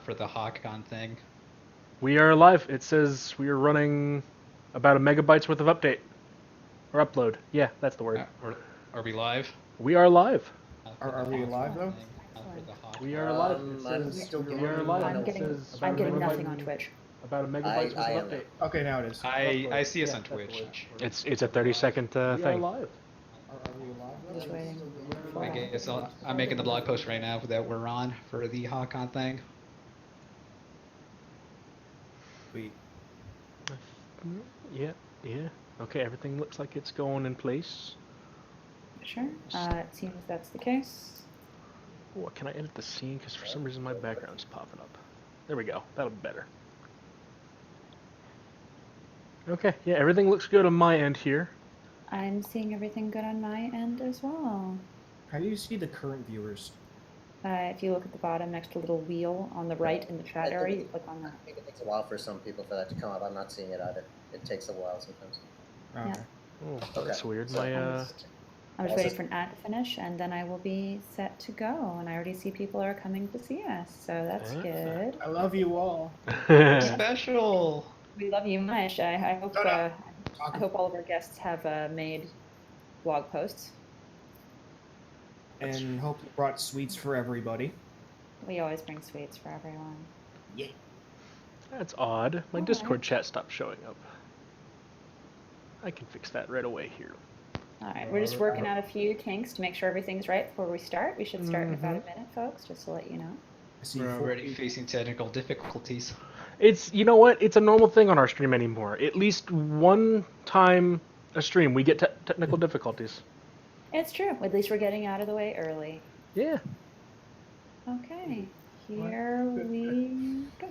for the HAHcon thing. We are live. It says we are running about a megabyte's worth of update. Or upload. Yeah, that's the word. Are we live? We are live. Are we live though? We are live. I'm still we are live. I'm getting nothing on Twitch. About a megabyte's worth of update. Okay, now it is. I see us on Twitch. It's a 30-second thing. Are we live? Just waiting. I guess I'm making the blog post right now that we're on for the HAHcon thing. Sweet. Yeah. Okay, everything looks like it's going in place. Sure. It seems that's the case. Oh, can I edit the scene? Because for some reason my background's popping up. There we go. That'll be better. Okay, yeah, everything looks good on my end here. I'm seeing everything good on my end as well. How do you see the current viewers? If you look at the bottom next to a little wheel on the right in the chat area, you click on that. I think it takes a while for some people for that to come up. I'm not seeing it either. It takes a while sometimes. Okay. Oh, that's weird. So I'm just waiting for an ad to finish, and then I will be set to go. And I already see people are coming to see us, so that's good. I love you all. Special. We love you much. I hope I hope all of our guests have made blog posts. And hope you brought sweets for everybody. We always bring sweets for everyone. Yeah. That's odd. My All Discord right. chat stopped showing up. I can fix that right away here. All right, we're just working out a few kinks to make sure everything's right before we start. We should start in about a minute, folks, just to let you know. I see We're 4 already people. facing technical difficulties. It's, you know what? It's a normal thing on our stream anymore. At least one time a stream, we get technical difficulties. It's true. At least we're getting out of the way early. Yeah. Okay, here we go.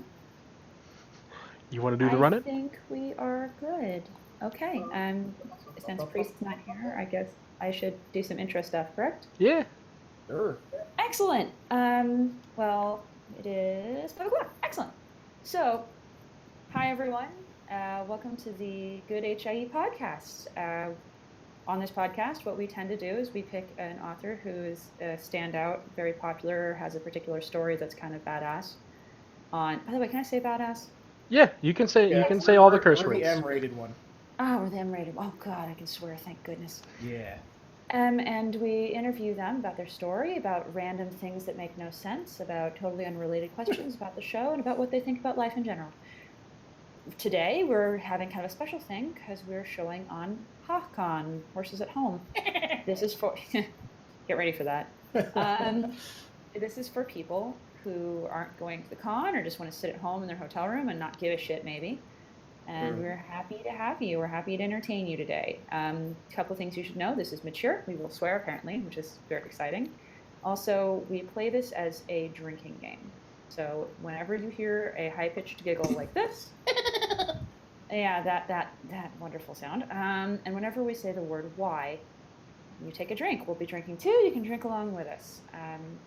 You want to do the run I it? think we are good. Okay, since Priest's not here, I guess I should do some intro stuff, correct? Yeah. Sure. Excellent. Well, it is 5 o'clock. Excellent. So, hi everyone. Welcome to the Good HIE podcast. On this podcast, what we tend to do is we pick an author who is a standout, very popular, has a particular story that's kind of badass. By the way, can I say badass? Yeah, you can say all the curse We're words. the M-rated one. Oh, we're the M-rated. Oh God, I can swear. Thank goodness. Yeah. And we interview them about their story, about random things that make no sense, about totally unrelated questions about the show, and about what they think about life in general. Today, we're having kind of a special thing because we're showing on HAHcon, Horses at Home. This is for, get ready for that. This is for people who aren't going to the con or just want to sit at home in their hotel room and not give a shit, maybe. And we're happy to have you. We're happy to entertain you today. A couple of things you should know. This is mature. We will swear, apparently, which is very exciting. Also, we play this as a drinking game. So whenever you hear a high-pitched giggle like this, yeah, that wonderful sound. And whenever we say the word why, you take a drink. We'll be drinking too. You can drink along with us.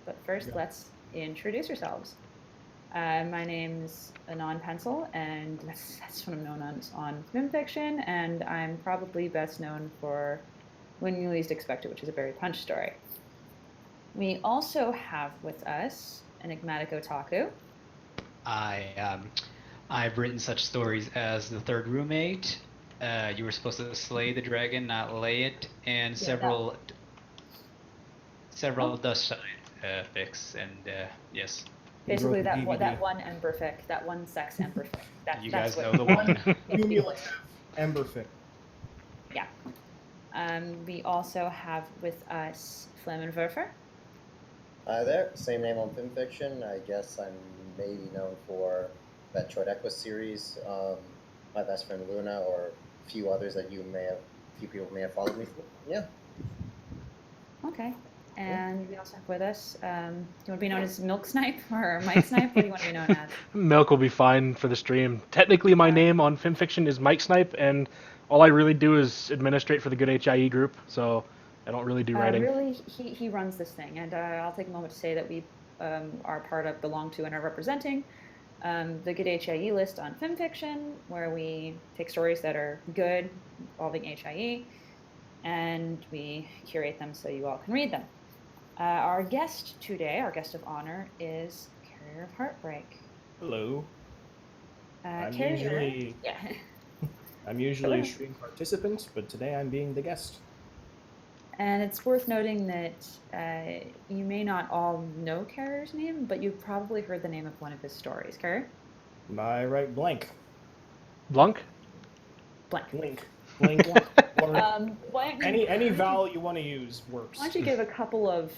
But first, let's introduce yourselves. My name's Anon Pencil, and that's what I'm known as on FimFiction, and I'm probably best known for When You Least Expect It, which is a Berry Punch story. We also have with us Enigmatic Otaku. I've written such stories as The Third Roommate, You Were Supposed to Slay the Dragon, Not Lay It, and several Dust Sign fics, and yes. Basically, that one Emberfic, that one sex Emberfic. You guys know the one. Cumulative Emberfic. Yeah. We also have with us Flammenwerfer. Hi there. Same name on FimFiction. I guess I'm maybe known for that Troid Equus series, My Best Friend Luna, or a few others that few people may have followed me for. Yeah. Okay. And we also have with us, do you want to be known as Milk Snipe or Mike Snipe? What do you want to be known as? Milk will be fine for the stream. Technically, my name on FimFiction is Mike Snipe, and all I really do is administrate for the Good HIE group, so I don't really do writing. Really, he runs this thing, and I'll take a moment to say that we belong to, and are representing the Good HIE list on FimFiction, where we take stories that are good involving HIE, and we curate them so you all can read them. Our guest today, our guest of honor, is Carrier of Heartbreak. Hello. I'm Carrier. usually Yeah. I'm usually a Hello. stream participant, but today I'm being the guest. And it's worth noting that you may not all know Carrier's name, but you've probably heard the name of one of his stories. Carrier? Am I right? Blank. Blunk? Blank. Blink. Blink. Or Why don't you, any vowel you want to use works. why don't you give a couple of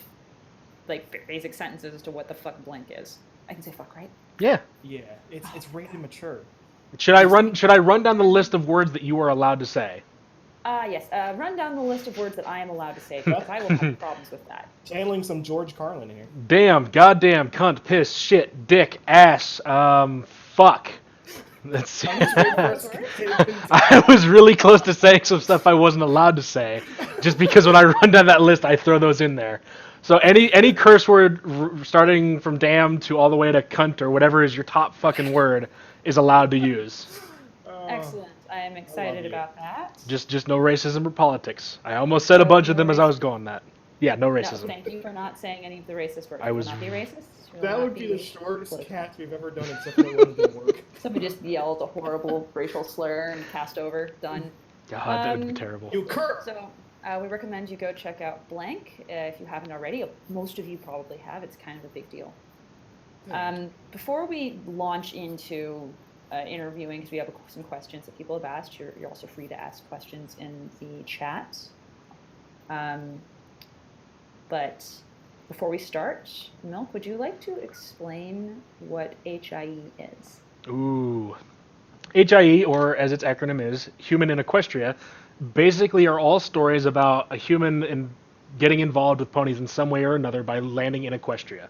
like basic sentences as to what the fuck blank is? I can say fuck, right? Yeah. Yeah, it's really mature. Should I run down the list of words that you are allowed to say? Yes. Run down the list of words that I am allowed to say because I will have problems with that. Channeling some George Carlin here. Damn, goddamn, cunt, piss, shit, dick, ass, fuck. That's I was really close to saying some stuff I wasn't allowed to say, just because when I run down that list, I throw those in there. So any curse word starting from damn to all the way to cunt or whatever is your top fucking word is allowed to use. Excellent. I am excited about that. Just no racism or politics. I almost said a bunch of them as I was going that. Yeah, no No, racism. thank you for not saying any of the racist words. I was- You will not be racist. You will That not would be the shortest political. cast we've ever done, except for the one that didn't work. Somebody just yelled a horrible racial slur and cast over. Done. God, that would be terrible. You cur! So we recommend you go check out Blank if you haven't already. Most of you probably have. It's kind of a big deal. Before we launch into interviewing, because we have some questions that people have asked, you're also free to ask questions in the chat. But before we start, Milk, would you like to explain what HIE is? Ooh. HIE, or as its acronym is, Human in Equestria, basically are all stories about a human getting involved with ponies in some way or another by landing in Equestria.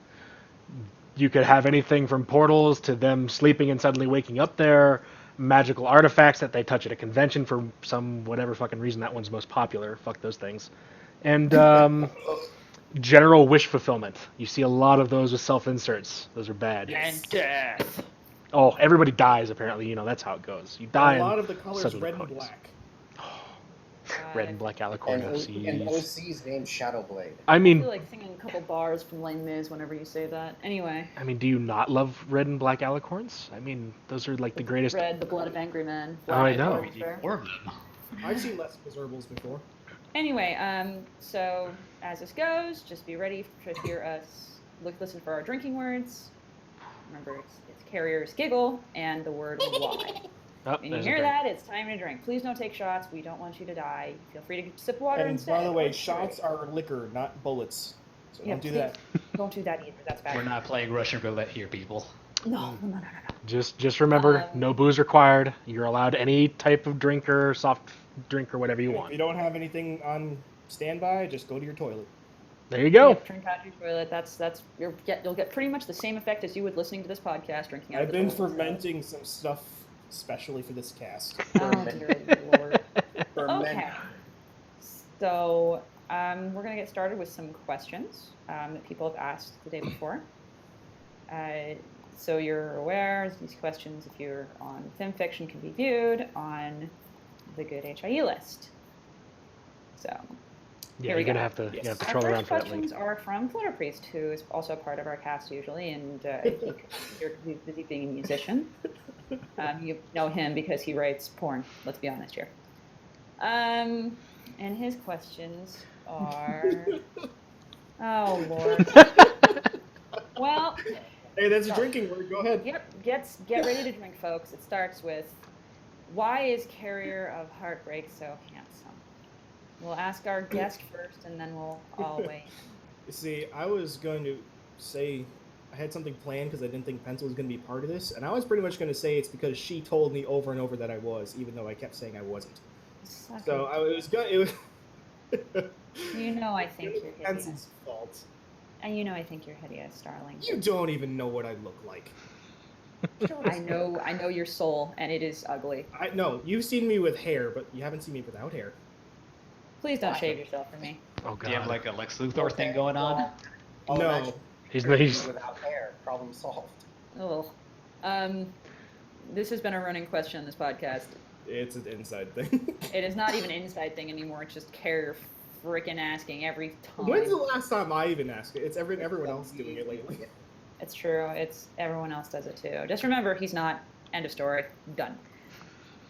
You could have anything from portals to them sleeping and suddenly waking up there, magical artifacts that they touch at a convention for some whatever fucking reason that one's most popular. Fuck those things. And general wish fulfillment. You see a lot of those with self-inserts. Those are bad. And death. Oh, everybody dies apparently. You know, that's how it goes. You die. A lot and of the colors suddenly red and ponies. black. Red and black alicorn And FCs. OC's named Shadowblade. I I mean, feel like singing a couple bars from Les Mis whenever you say that. Anyway, do you not love red and black alicorns? I mean, those are like the greatest. Red, the blood of angry men. Oh, I know. Black, fair. More of them. I've seen less miserables before. Anyway, so as this goes, just be ready to hear us listen for our drinking words. Remember, it's Carrier's giggle and the word why. Oh, When you there's a hear drink. that, it's time to drink. Please don't take shots. We don't want you to die. Feel free to sip water And instead. by the way, or shots are liquor, not bullets. So Yeah, don't do please that. Don't do that either. That's bad. We're not playing Russian roulette here, people. No. Just remember, no booze required. You're allowed any type of drink or soft drink or whatever you If want. you don't have anything on standby, just go to your toilet. There you go. Yep, drink out of your toilet. You'll get pretty much the same effect as you would listening to this podcast, drinking out I've of the been toilet. fermenting some stuff specially for this cast. Oh, dear Lord. Ferment. Okay. So we're going to get started with some questions that people have asked the day before. So you're aware these questions, if you're on FemFiction, can be viewed on the Good HIE list. So Yeah, here we you're go. gonna have to Yes. troll our around first for that link. questions are from Flutter Priest, who is also a part of our cast usually, and he's busy being a musician. You know him because he writes porn. Let's be honest here. And his questions are, oh Lord. Well, Hey, that's a drinking word. Go ahead. yep. Get ready to drink, folks. It starts with, why is Carrier of Heartbreak so handsome? We'll ask our guest first, and then we'll all weigh in. You see, I was going to say I had something planned because I didn't think Pencil was going to be part of this, and I was pretty much going to say it's because she told me over and over that I was, even though I kept saying I wasn't. Suck So it. I was going. It was. You know I think you're hideous. Pencil's fault. And you know I think you're hideous, darling. You don't even know what I look like. I know your soul, and it is ugly. No, you've seen me with hair, but you haven't seen me without hair. Please don't shave yourself for me. Oh Do you have god. like a Lex Luthor thing going on? Oh, No. imagine He's without hair. Problem solved. Oh. This has been a running question on this podcast. It's an inside thing. It is not even an inside thing anymore. It's just Carrier freaking asking every time. When's the last time I even asked it? It's everyone else doing it lately. It's true. It's everyone else does it too. Just remember, he's not. End of story. Done.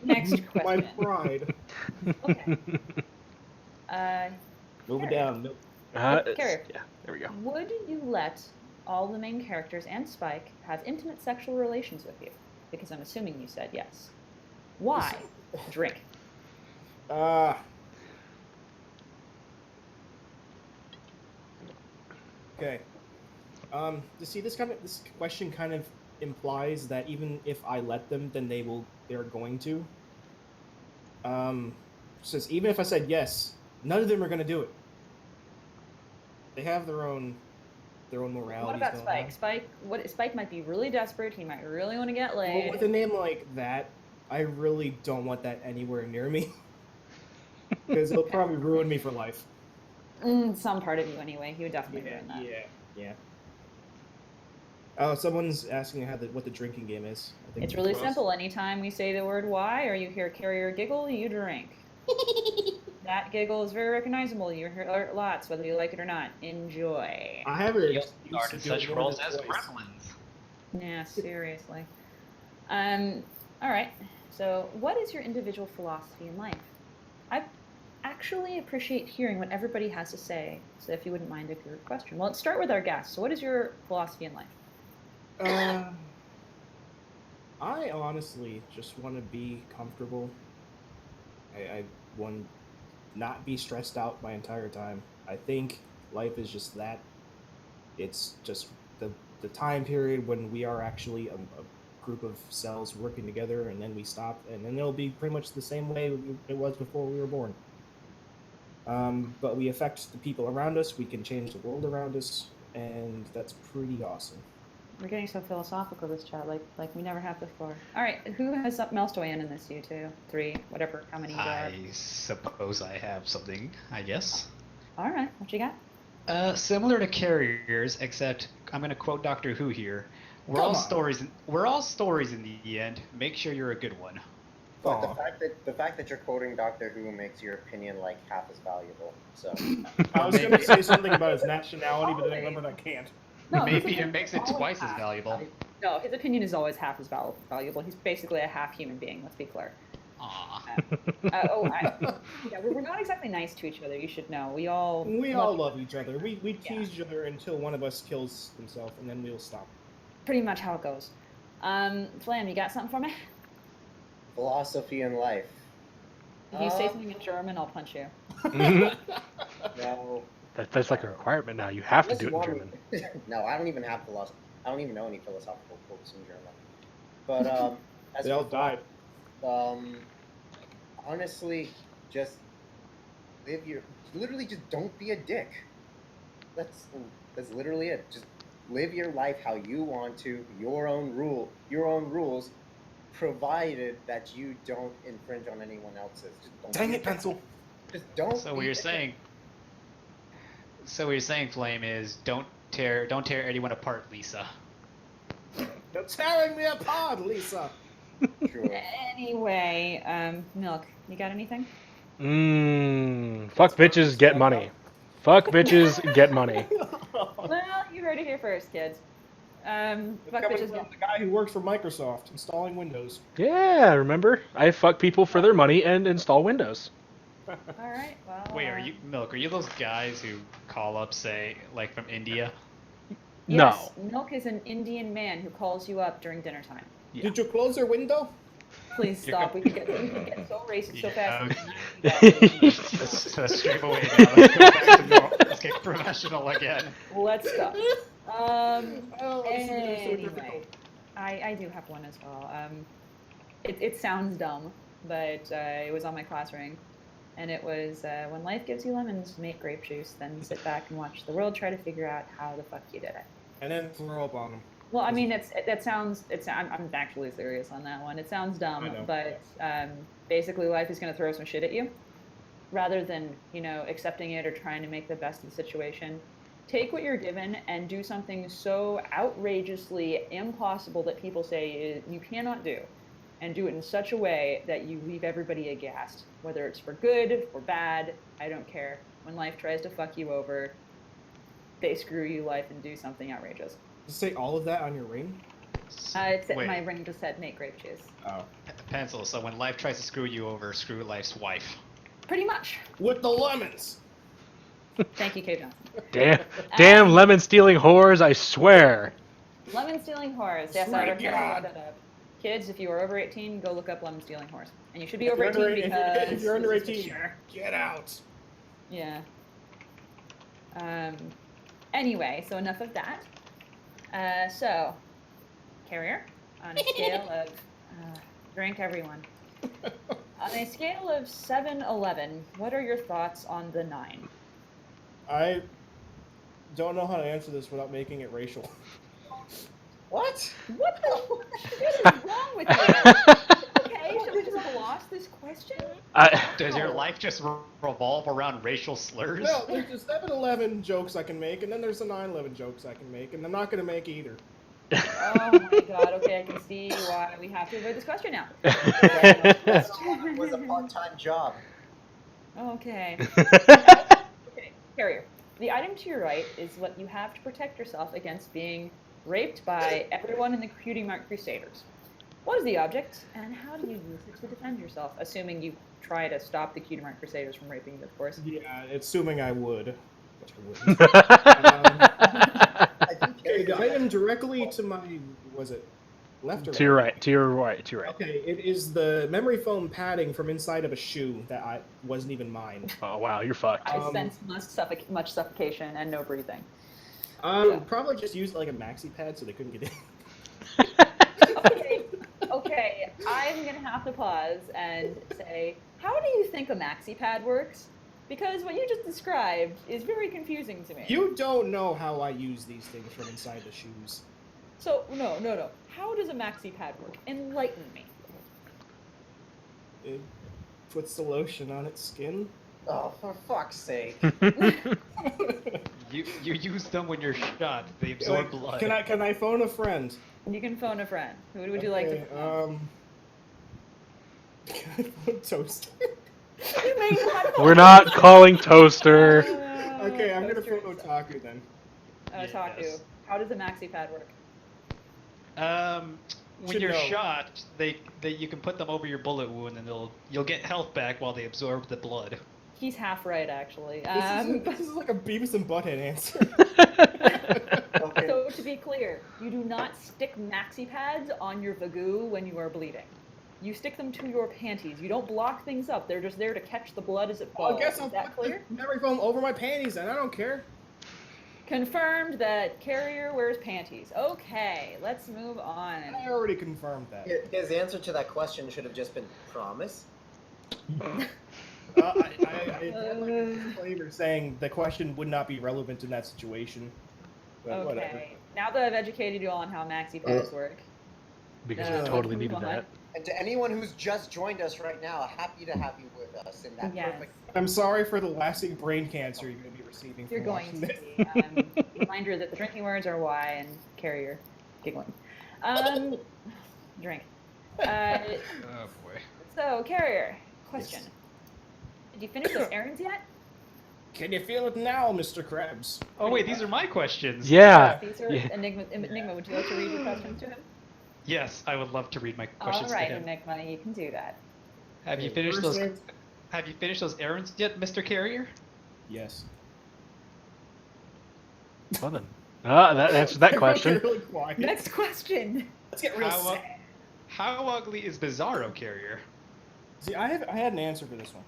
Next My question. pride. Okay. Move it Carrier. down. Nope. Carrier. Yeah, there we go. Would you let all the main characters and Spike have intimate sexual relations with you? Because I'm assuming you said yes. Why? Drink. Okay. See, this question kind of implies that even if I let them, then they're going to. Says even if I said yes, none of them are going to do it. They have their own moralities. What about going Spike? on. Spike might be really desperate. He might really want to get laid. Well, with a name like that, I really don't want that anywhere near me. Because it'll probably ruin me for life. Some part of you anyway. He would definitely ruin that. Yeah. Oh, someone's asking what the drinking game is. I think It's really simple. Anytime we say the word "why" or you hear Carrier giggle, you drink. That giggle is very recognizable. You hear it lots, whether you like it or not. Enjoy. I haven't You'll start in such roles as gremlins. Yeah, seriously. All right. So, what is your individual philosophy in life? I actually appreciate hearing what everybody has to say. So, if you wouldn't mind a group question. Well, let's start with our guests. So, what is your philosophy in life? I honestly just want to be comfortable. I want to not be stressed out my entire time. I think life is just that. It's just the time period when we are actually a group of cells working together, and then we stop, and then it'll be pretty much the same way it was before we were born. But we affect the people around us. We can change the world around us, and that's pretty awesome. We're getting so philosophical this chat, like we never have before. All right, who has something else to weigh in this? You two, three, whatever, how many you got? I suppose I have something, I guess. All right, what you got? Similar to Carriers, except I'm going to quote Doctor Who here. We're all stories in the end. Make sure you're a good one. But the fact that you're quoting Doctor Who makes your opinion like half as valuable. So I was going to say something about his nationality, but then I remembered I can't. No, maybe it makes it twice as valuable. No, his opinion is always half as valuable. He's basically a half human being. Let's be clear. Aww. We're not exactly nice to each other. You should know. We all love each other. We tease each other until one of us kills himself, and then we'll stop. Pretty much how it goes. Flam, you got something for me? Philosophy in life. If you say something in German, I'll punch you. No. That's like a requirement now. You have to do it in German. No, I don't even have philosophy. I don't even know any philosophical quotes in German. But as they all died. Honestly, just literally just don't be a dick. That's literally it. Just live your life how you want to, your own rules, provided that you don't infringe on anyone else's. Just don't. Dang it, pencil. Just don't. So what you're saying, Flame, is don't tear anyone apart, Lisa. You're tearing me apart, Lisa. Sure. Anyway, Milk, you got anything? Fuck bitches, get money. Fuck bitches, get money. Well, you heard it here first, kids. Fuck bitches, The guy who works for Microsoft installing Windows. Yeah, remember? I fuck people for their money and install Windows. All right. Well. Wait, are you those guys who call up, say, like from India? Yes, No. Milk is an Indian man who calls you up during dinner time. Yeah. Did you close your window? Please stop. We can get so racist so fast. Let's strip away now. Let's go back to normal. Let's get professional again. Let's go. This is so difficult. Anyway, I do have one as well. It sounds dumb, but it was on my class ring. And it was, when life gives you lemons, make grape juice, then sit back and watch the world try to figure out how the fuck you did it. And then throw up on them. Well, I mean, I'm actually serious on that one. It sounds dumb, but basically life is going to throw some shit at you. Rather than, accepting it or trying to make the best of the situation, take what you're given and do something so outrageously impossible that people say you cannot do. And do it in such a way that you leave everybody aghast. Whether it's for good or bad, I don't care. When life tries to fuck you over, they screw you life and do something outrageous. Say all of that on your ring? Wait, My ring just said make grape juice. Oh. pencil. So when life tries to screw you over, screw life's wife. Pretty much. With the lemons! Thank you, Kate Johnson. Damn lemon stealing whores, I swear. Lemon stealing whores. Yes, Swear I to recommend God. you look that up. Kids, if you are over 18, go look up lemon stealing whores. And you should be If over you're 18 under- because if you're under this is 18, mature. get out! Yeah. Anyway, so enough of that. So, Carrier, on a scale of drink everyone. On a scale of 7-11, what are your thoughts on the 9? I don't know how to answer this without making it racial. What? What the? What is wrong with you? Okay, should we just gloss this question? Does your life just revolve around racial slurs? No, there's the 7-Eleven jokes I can make, and then there's the 9-11 jokes I can make, and I'm not going to make either. Oh my god, okay, I can see why we have to avoid this question now. It was a part-time job. Okay. Okay, Carrier. The item to your right is what you have to protect yourself against being raped by everyone in the Cutie Mark Crusaders. What is the object, and how do you use it to defend yourself? Assuming you try to stop the Cutie Mark Crusaders from raping you, of course. Yeah, assuming I would. Which I wouldn't. Okay, the item directly to my, was it left or right? To your right, to your right, to your right. Okay, it is the memory foam padding from inside of a shoe that wasn't even mine. Oh wow, you're fucked. I sense much suffocation and no breathing. Probably just used like a maxi pad so they couldn't get in. Okay, I'm gonna have to pause and say, how do you think a maxi pad works? Because what you just described is very confusing to me. You don't know how I use these things from inside the shoes. So, no. How does a maxi pad work? Enlighten me. It puts the lotion on its skin. Oh, for fuck's sake. You use them when you're shot. They absorb blood. Can I phone a friend? You can phone a friend. Who would you like to phone? Can I phone Toaster? You may not We're not calling Toaster. Okay, I'm gonna Toaster phone is- Otaku then. Otaku. Yes. How does a maxi pad work? When Should you're know. shot, you can put them over your bullet wound, and you'll get health back while they absorb the blood. He's half right, actually. This is like a Beavis and Butthead answer. Okay. So to be clear, you do not stick maxi pads on your vagoo when you are bleeding. You stick them to your panties. You don't block things up. They're just there to catch the blood as it falls. I guess I'll Is that put clear? the memory foam over my panties then. I don't care. Confirmed that Carrier wears panties. Okay, let's move on. I already confirmed that. His answer to that question should have just been promise. I had like a disclaimer saying the question would not be relevant in that situation. But whatever. Okay, now that I've educated you all on how maxi pads work, Because Yeah. we totally Move needed on. that. And to anyone who's just joined us right now, happy to have you with us in that Yes. perfect. I'm sorry for the lasting brain cancer you're going to be receiving. you're from going watching to this. be. Reminder that the drinking words are Y and Carrier giggling. Drink. Oh boy. So, Carrier, question. Yes. Did you finish those errands yet? Can you feel it now, Mr. Krabs? Oh wait, these are my questions. Yeah. These are Yeah. Enigma, would you like to read your questions to him? Yes, I would love to read my All questions right, to him. Enigma, you can do that. Have you Okay, finished first those? answer- Have you finished those errands yet, Mr. Carrier? Yes. Well then. That answers that Everyone question. get really quiet. Next question. Let's get real How, sad. how ugly is Bizarro Carrier? See, I had an answer for this one.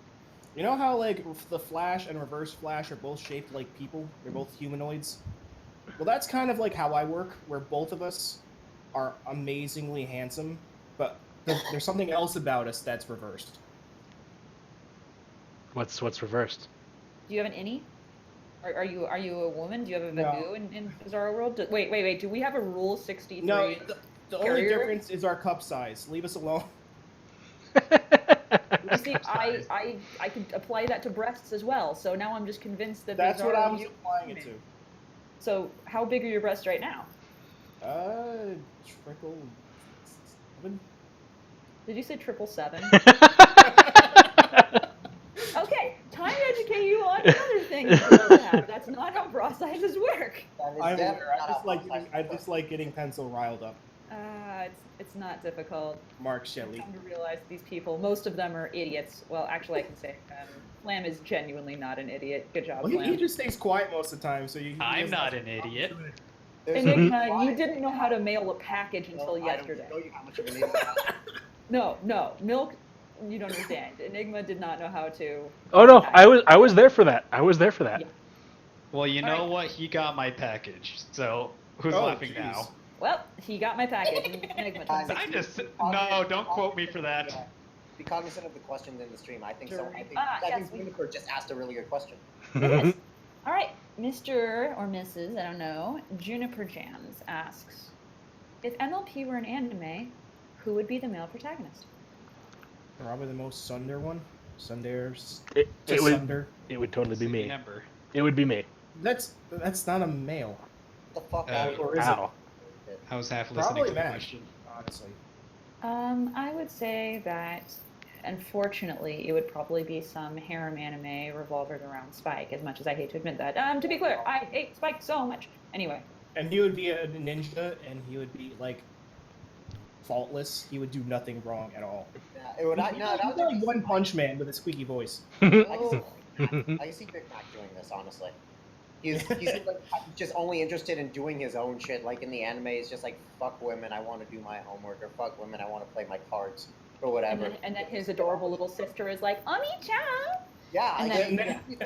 You know how like the Flash and Reverse Flash are both shaped like people? They're both humanoids. Well, that's kind of like how I work, where both of us are amazingly handsome, but there's something else about us that's reversed. What's reversed? Do you have an innie? Are you a woman? Do you have a No. vagoo in Bizarro World? Wait. Do we have a Rule 63? No, the only Carrier? difference is our cup size. Leave us alone. You see, I could apply that to breasts as well. So now I'm just convinced that That's what Bizarro I was is applying it human. So how big are your breasts right now? to. Trickle. 7? Did you say 777? Okay, time to educate you on another thing thing girls have. That's not how bra sizes work. That is I'm definitely aware. not how I just like getting pencil riled up. It's not difficult. Mark I've Shelley. come to realize these people, most of them are idiots. Well, actually, I can say Flam is genuinely not an idiot. Good job, Well, Flam. he just stays quiet most of the time, so you. I'm not an idiot. Enigma, you didn't know how to mail a package until I yesterday. don't know you how much of an idiot I am. No, Milk, you don't understand. Enigma did not know how to. Oh no, I was there for that. I was there for that. Yeah. Well, you know Alright. what? He got my package. So who's Oh, laughing jeez. now? Well, he got my package. Enigma. Guys, I just no. Don't quote me for that. Yeah. Be cognizant of the questions in the stream. I think so. I think yes, Juniper just asked a really good question. Yes. All right, Mr. or Mrs. I don't know. Juniper Jams asks, if MLP were an anime, who would be the male protagonist? Probably the most Sunder one. Sunder's. It would Sunder. totally be me. Number. It would be me. That's not a male. What the fuck? Or is Ow. it? I was half listening Probably to the Matt. question. Honestly. I would say that, unfortunately, it would probably be some harem anime revolving around Spike, as much as I hate to admit that. To be clear, I hate Spike so much. Anyway. And he would be a ninja, and he would be like faultless. He would do nothing wrong at all. Yeah, it would. He's like One Punch Man with a squeaky voice. I can see Big Mac doing this, honestly. He's like just only interested in doing his own shit. Like in the anime, he's just like, fuck women, I want to do my homework, or fuck women, I want to play my cards, or whatever. And then his adorable little sister is like, Ami-chan! Yeah, And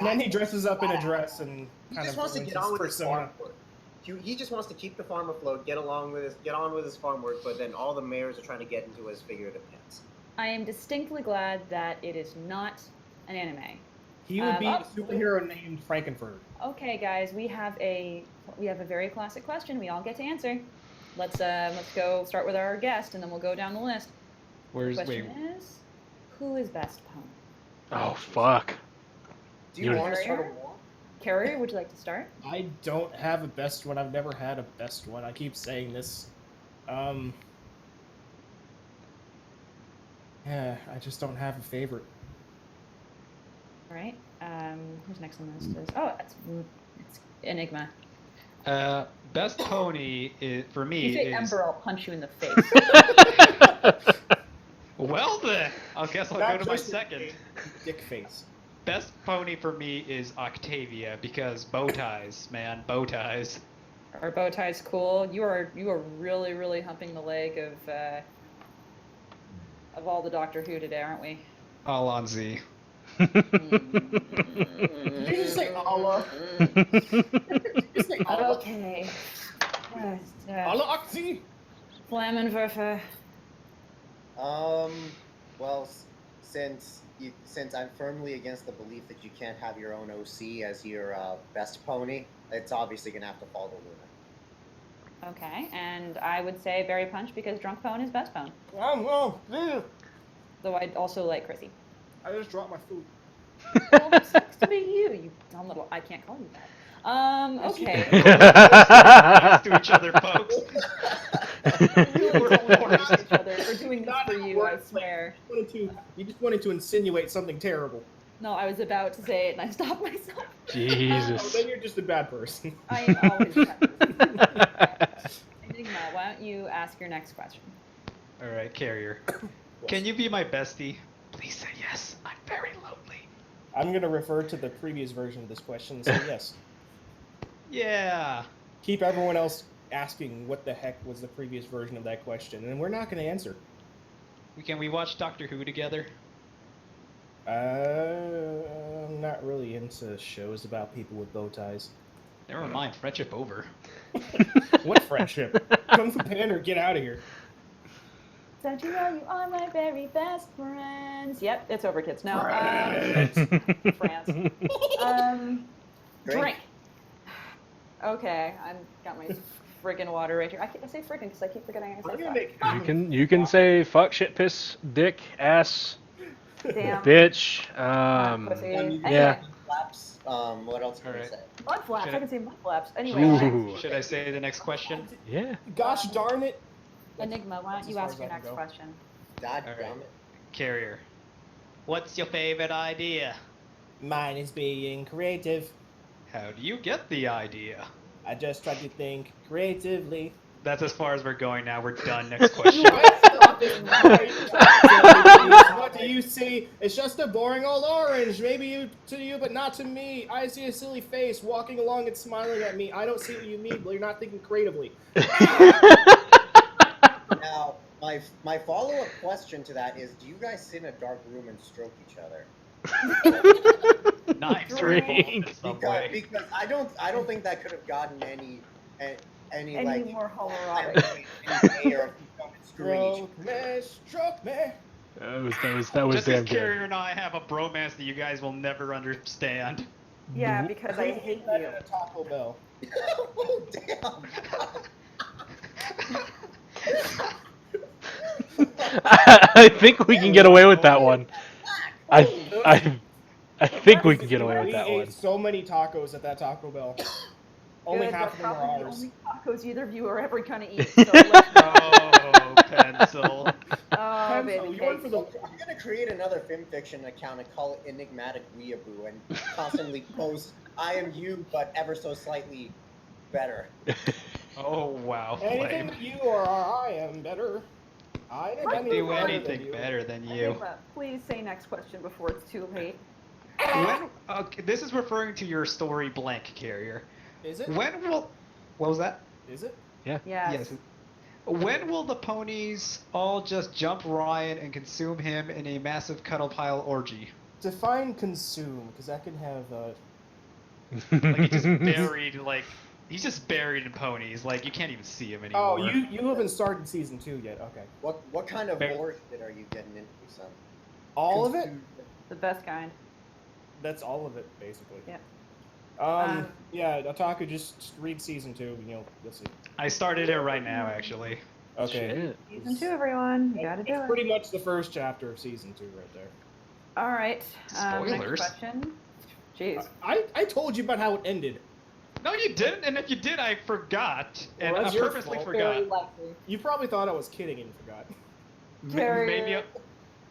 then he dresses up in a dress and he kind just of wants to ruins get on with his persona. farm work. He just wants to keep the farm afloat, get on with his farm work, but then all the mayors are trying to get into his figurative pants. I am distinctly glad that it is not an anime. He would be a superhero named Frankenfurter. Okay, guys, we have a very classic question. We all get to answer. Let's go start with our guest, and then we'll go down the list. The question is, who is best pony? Oh fuck. Do you want to start a war? Carrier, would you like to start? I don't have a best one. I've never had a best one. I keep saying this. Yeah, I just don't have a favorite. All right. Who's next on the list? It's Enigma. Best pony is, for me If you say is. Ember, I'll punch you in the face. Well then, I guess I'll go to my second. Dick face. Best pony for me is Octavia because bow ties, man, bow ties. Our bow tie's cool. You are really, really humping the leg of all the Doctor Who today, aren't we? All on Z. Did you just say Allah? Did you say Allah? Okay. Allah Akzi? Flammenwerfer. Well, since I'm firmly against the belief that you can't have your own OC as your best pony, it's obviously gonna have to fall to Luna. Okay, and I would say Berry Punch because Drunk Pone is best pone. Though I'd also like Chrissy. I just dropped my food. Well, it sucks to be you dumb little. I can't call you that. Okay. To each other, folks. We really don't want to each other. We're doing this for you, I swear. You just wanted to insinuate something terrible. No, I was about to say it and I stopped myself. Jesus. Oh, then you're just a bad person. I am always that. Enigma, why don't you ask your next question? All right, Carrier. Can you be my bestie? Please say yes. I'm very lonely. I'm going to refer to the previous version of this question and say yes. Yeah. Keep everyone else asking what the heck was the previous version of that question, and we're not going to answer. Can we watch Doctor Who together? I'm not really into shows about people with bow ties. Never mind. Friendship over. What friendship? Kung Fu Panda, get out of here. Don't you know you are my very best friends? Yep, it's over, kids. No, France. Drink. Okay, I've got my friggin' water right here. I say friggin' because I keep forgetting I say fuck. You can say fuck, shit, piss, dick, ass, Damn. bitch. Pussy. Yeah. Flaps. What else can I Alright. say? Mud flaps. Should I I- can say mud flaps. Anyway, Ooh. Should I say the next question? Yeah. Gosh darn it. Enigma, why don't That's you as ask far your as I can next go. question? God Alright. damn it. Carrier. What's your favorite idea? Mine is being creative. How do you get the idea? I just tried to think creatively. That's as far as we're going now. We're done. Next question. What do you see? It's just a boring old orange. Maybe to you, but not to me. I see a silly face walking along and smiling at me. I don't see what you mean, but you're not thinking creatively. Now, my follow-up question to that is, do you guys sit in a dark room and stroke each other? Nice. Drink. Because I don't think that could have gotten any like more homoerotic. Stroke me, stroke me. That was Just damn as good. Carrier and I have a bromance that you guys will never understand. Yeah, because I hate you. At a Taco Bell. Oh damn! I think we can get away with that one. I think we can get away with We that ate one. so many tacos at that Taco Bell. Only Good, half of but them are probably ours. the only tacos either of you are ever gonna eat. So let's Oh, pencil. Oh, baby you went for the. I'm gonna create another FimFiction account and call it Enigmatic Weeaboo and constantly post "I am you, but ever so slightly better." Oh, wow. Anything Flame. that you or I am better. I am Can't do better than anything you. better than you. Enigma, please say next question before it's too late. When, okay, this is referring to your story blank, Carrier. Is it? When will... What was that? Is it? Yes. When will the ponies all just jump Ryan and consume him in a massive cuddle pile orgy? Define consume, because that can have. Like he's just buried, like he's just buried in ponies. Like you can't even see him anymore. Oh, you haven't started season 2 yet. Okay. What kind of Fair. lore shit are you getting into, son? All of it? The best kind. That's all of it, basically. Yeah. Yeah, Otaku, just read season 2, and you'll see. I started it right now, actually. Okay. Shit. Season 2, everyone. You gotta do It's it. pretty much the first chapter of season 2 right there. All right. Spoilers. Next question. Jeez. I told you about how it ended. No, you didn't. And if you did, I forgot, and Well, I that's your purposely fault. forgot. Very likely. You probably thought I was kidding and forgot. Carrier, Maybe.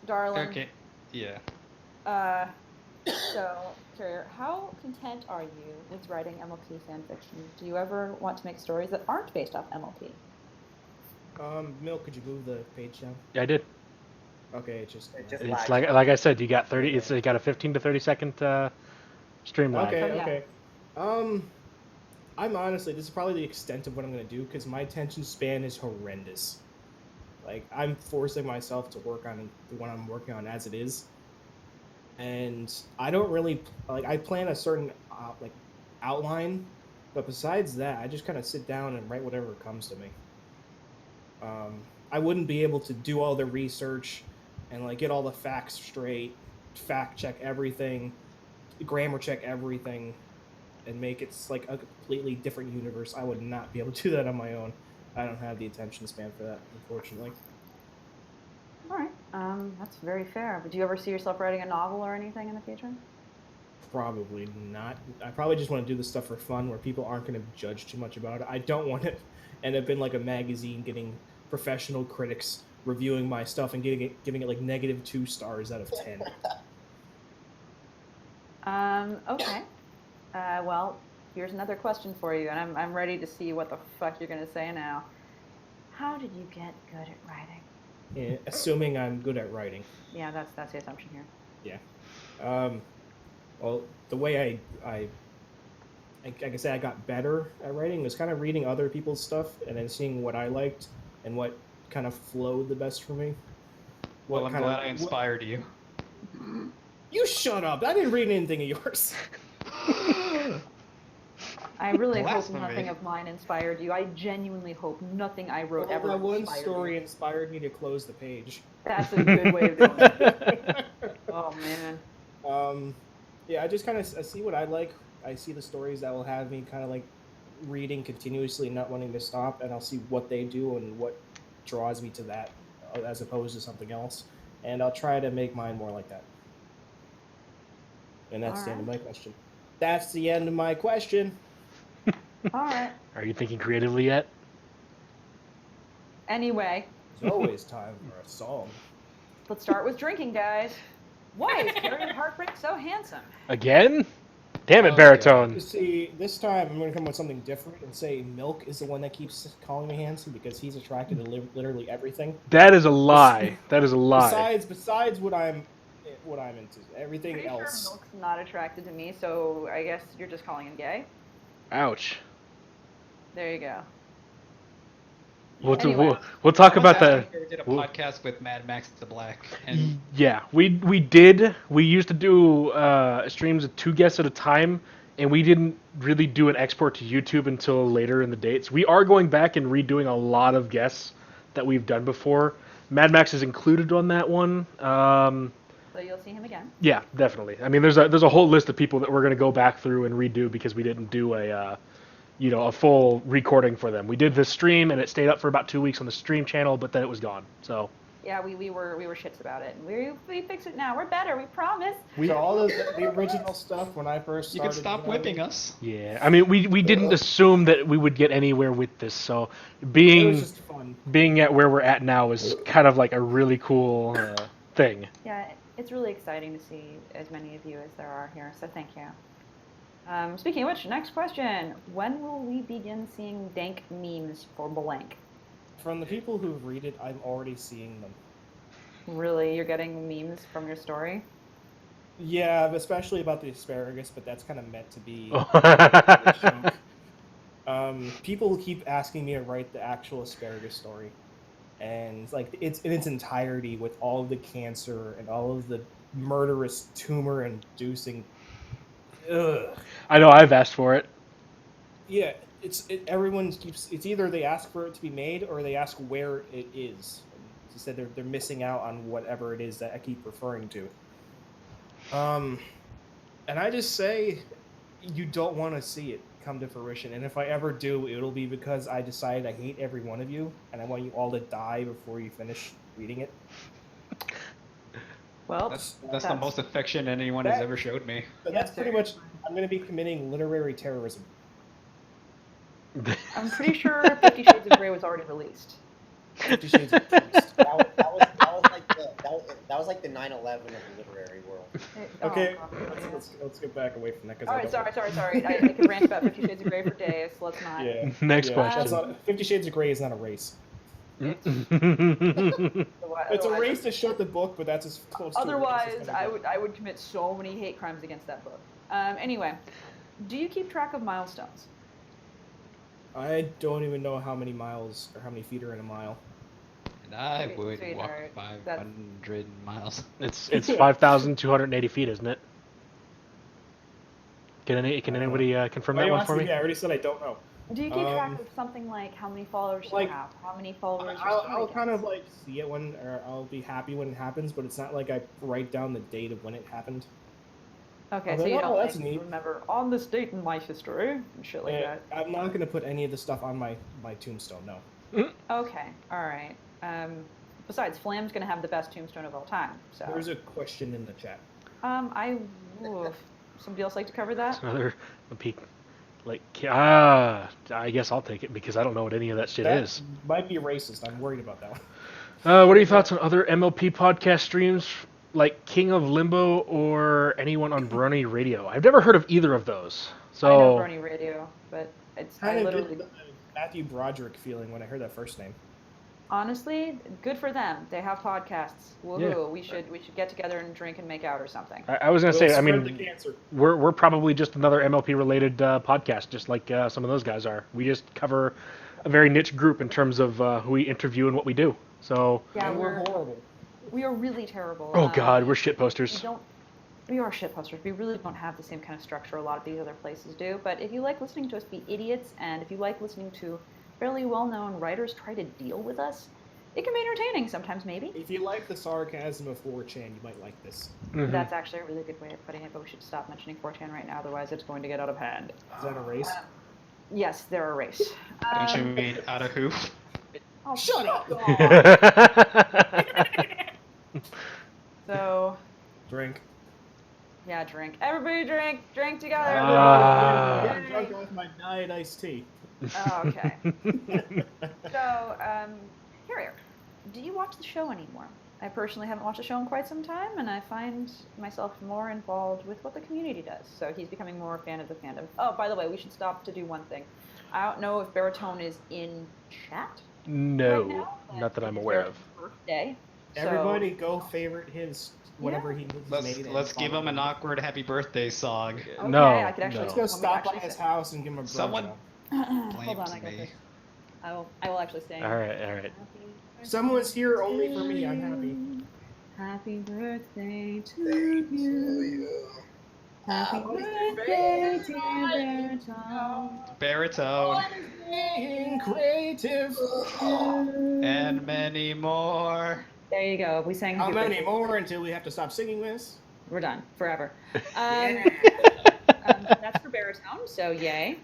darling. Okay. Yeah. So, Carrier, how content are you with writing MLP fanfiction? Do you ever want to make stories that aren't based off MLP? Milk, could you move the page down? Yeah, I did. Okay, it just. It just It's lags. like I said, you got 30. It's got a 15 to 30 second stream lag. Okay, Yeah. okay. I'm honestly, this is probably the extent of what I'm gonna do because my attention span is horrendous. Like, I'm forcing myself to work on the one I'm working on as it is, and I don't really like. I plan a certain like outline, but besides that, I just kind of sit down and write whatever comes to me. I wouldn't be able to do all the research and like get all the facts straight, fact check everything, grammar check everything, and make it like a completely different universe. I would not be able to do that on my own. I don't have the attention span for that, unfortunately. All right. That's very fair. But do you ever see yourself writing a novel or anything in the future? Probably not. I probably just want to do this stuff for fun where people aren't going to judge too much about it. I don't want to end up in like a magazine getting professional critics reviewing my stuff and giving it like -2 stars out of 10. Okay. Well, here's another question for you, and I'm ready to see what the fuck you're gonna say now. How did you get good at writing? Yeah, assuming I'm good at writing. Yeah, that's the assumption here. Yeah. Well, the way like I said, I got better at writing was kind of reading other people's stuff and then seeing what I liked and what kind of flowed the best for me. Well, I'm glad I what- inspired you. You shut up! I didn't read anything of yours. I really hope Blasphemy. nothing of mine inspired you. I genuinely hope nothing I wrote Well, ever that one inspired story you. inspired me to close the page. That's a good way of doing it. Oh, man. Yeah, I just kind of I see what I like. I see the stories that will have me kind of like reading continuously, not wanting to stop, and I'll see what they do and what draws me to that, as opposed to something else. And I'll try to make mine more like that. And that's the end of my question. That's the end of my question. All right. Are you thinking creatively yet? Anyway, It's always time for a song. let's start with drinking, guys. Why is Carrier Heartbreak so handsome? Again? Damn it, Oh, baritone. You see, this time I'm going to come up with something different and say Milk is the one that keeps calling me handsome because he's attracted to literally everything. That is a lie. That is a lie. Besides what I'm into, everything Pretty sure else. Milk's not attracted to me, so I guess you're just calling him gay. Ouch. There you go. We'll talk How about much the. after we did a podcast with Mad Max the Black, and Yeah, we did. We used to do streams of 2 guests at a time, and we didn't really do an export to YouTube until later in the dates. We are going back and redoing a lot of guests that we've done before. Mad Max is included on that one. So you'll see him again. Yeah, definitely. I mean, there's a whole list of people that we're going to go back through and redo because we didn't do a full recording for them. We did the stream and it stayed up for about 2 weeks on the stream channel, but then it was gone. So Yeah, we were shits about it, and we fix it now. We're better, we promise. So all of the original stuff when I first you started. can stop whipping us. yeah, I mean, we didn't assume that we would get anywhere with this. So It being was just fun. being at where we're at now is kind of like a really cool thing. Yeah, it's really exciting to see as many of you as there are here, so thank you. Speaking of which, next question. When will we begin seeing dank memes for blank? From the people who read it, I'm already seeing them. Really? You're getting memes from your story? Yeah, especially about the asparagus, but that's kind of meant to be a joke. People keep asking me to write the actual asparagus story, and like it's in its entirety with all of the cancer and all of the murderous tumor-inducing. Ugh. I know I've asked for it. Yeah, everyone keeps. It's either they ask for it to be made or they ask where it is. She said they're missing out on whatever it is that I keep referring to. And I just say, you don't want to see it come to fruition. And if I ever do, it'll be because I decided I hate every one of you, and I want you all to die before you finish reading it. Well, That's the most affection anyone has ever showed me. But that's pretty much. I'm going to be committing literary terrorism. I'm pretty sure 50 Shades of Grey was already released. 50 Shades of Priest. That was like the 9/11 of the literary world. Okay, Oh, God. let's get back away from that. All right, sorry. I could rant about 50 Shades of Grey for days, so let's not. Yeah. Next yeah, question. That's not, 50 Shades of Grey is not a race. It's a Otherwise- race to shut the book, but that's as close to a race as Otherwise, it's I gonna would commit so many hate crimes against that book. Anyway, do you keep track of milestones? get. I don't even know how many miles or how many feet are in a mile. And I Okay, would sweetheart, walk that's- 500 miles. It's 5,280 feet, isn't it? Can anybody confirm that one for me? Yeah, I already said I don't know. Do you keep track of something like how many followers like, you have, how many followers your I'll story kind of gets? like see it when, or I'll be happy when it happens, but it's not like I write down the date of when it happened. Okay, I'm so like, you oh, don't that's like, neat. remember on this date in my history and shit like that. I'm not gonna put any of the stuff on my tombstone. No. Okay, all right. Besides, Flam's gonna have the best tombstone of all time. So There's a question in the chat. somebody else like to cover that? Another peak. I guess I'll take it because I don't know what any of that shit That is. might be racist. I'm worried about that one. What are your thoughts on other MLP podcast streams like King of Limbo or anyone on Brony Radio? I've never heard of either of those. So I know Brony Radio, but it's I Kind of literally get the Matthew Broderick feeling when I heard that first name. honestly, good for them. They have podcasts. Woohoo! Yeah. We should get together and drink and make out or something. I was gonna We'll say, I spread the mean, cancer. we're probably just another MLP related podcast, just like some of those guys are. We just cover a very niche group in terms of who we interview and what we do. So, Yeah, And we're horrible. we are really terrible. oh god, we're shit posters. We are shitposters. We really don't have the same kind of structure a lot of these other places do. But if you like listening to us be idiots, and if you like listening to fairly well-known writers try to deal with us, it can be entertaining sometimes, maybe. If you like the sarcasm of 4chan, you might like this. Mhm. That's actually a really good way of putting it, but we should stop mentioning 4chan right now, otherwise it's going to get out of hand. Is that a race? Yes, they're a race. Don't you mean out of who? Oh, Shut up! So, Drink. yeah, drink. Everybody drink! Drink together! I'm Yay. drunk with my diet iced tea. Oh, okay. So, Harrier, do you watch the show anymore? I personally haven't watched the show in quite some time, and I find myself more involved with what the community does. So he's becoming more a fan of the fandom. Oh, by the way, we should stop to do one thing. I don't know if Baritone is in chat No, right now. but not that it I'm is aware of. Baritone's birthday. So- Everybody go favorite his whatever he Let's made. and let's give follow him an awkward happy birthday song. Okay, No, I could actually no. Let's go Let me stop by actually his say- house and give him a Someone- blowjob. Hold on, I got me. this. I will actually sing. All right, all right. Happy Someone's here only for me. I'm happy. Happy birthday to Thank you. you. Happy birthday, dear Baritone. Baritone Being creative. and many more. There you go. We sang. How happy many birthday. more until we have to stop singing this? We're done forever. Yeah. That's for Baritone. So yay.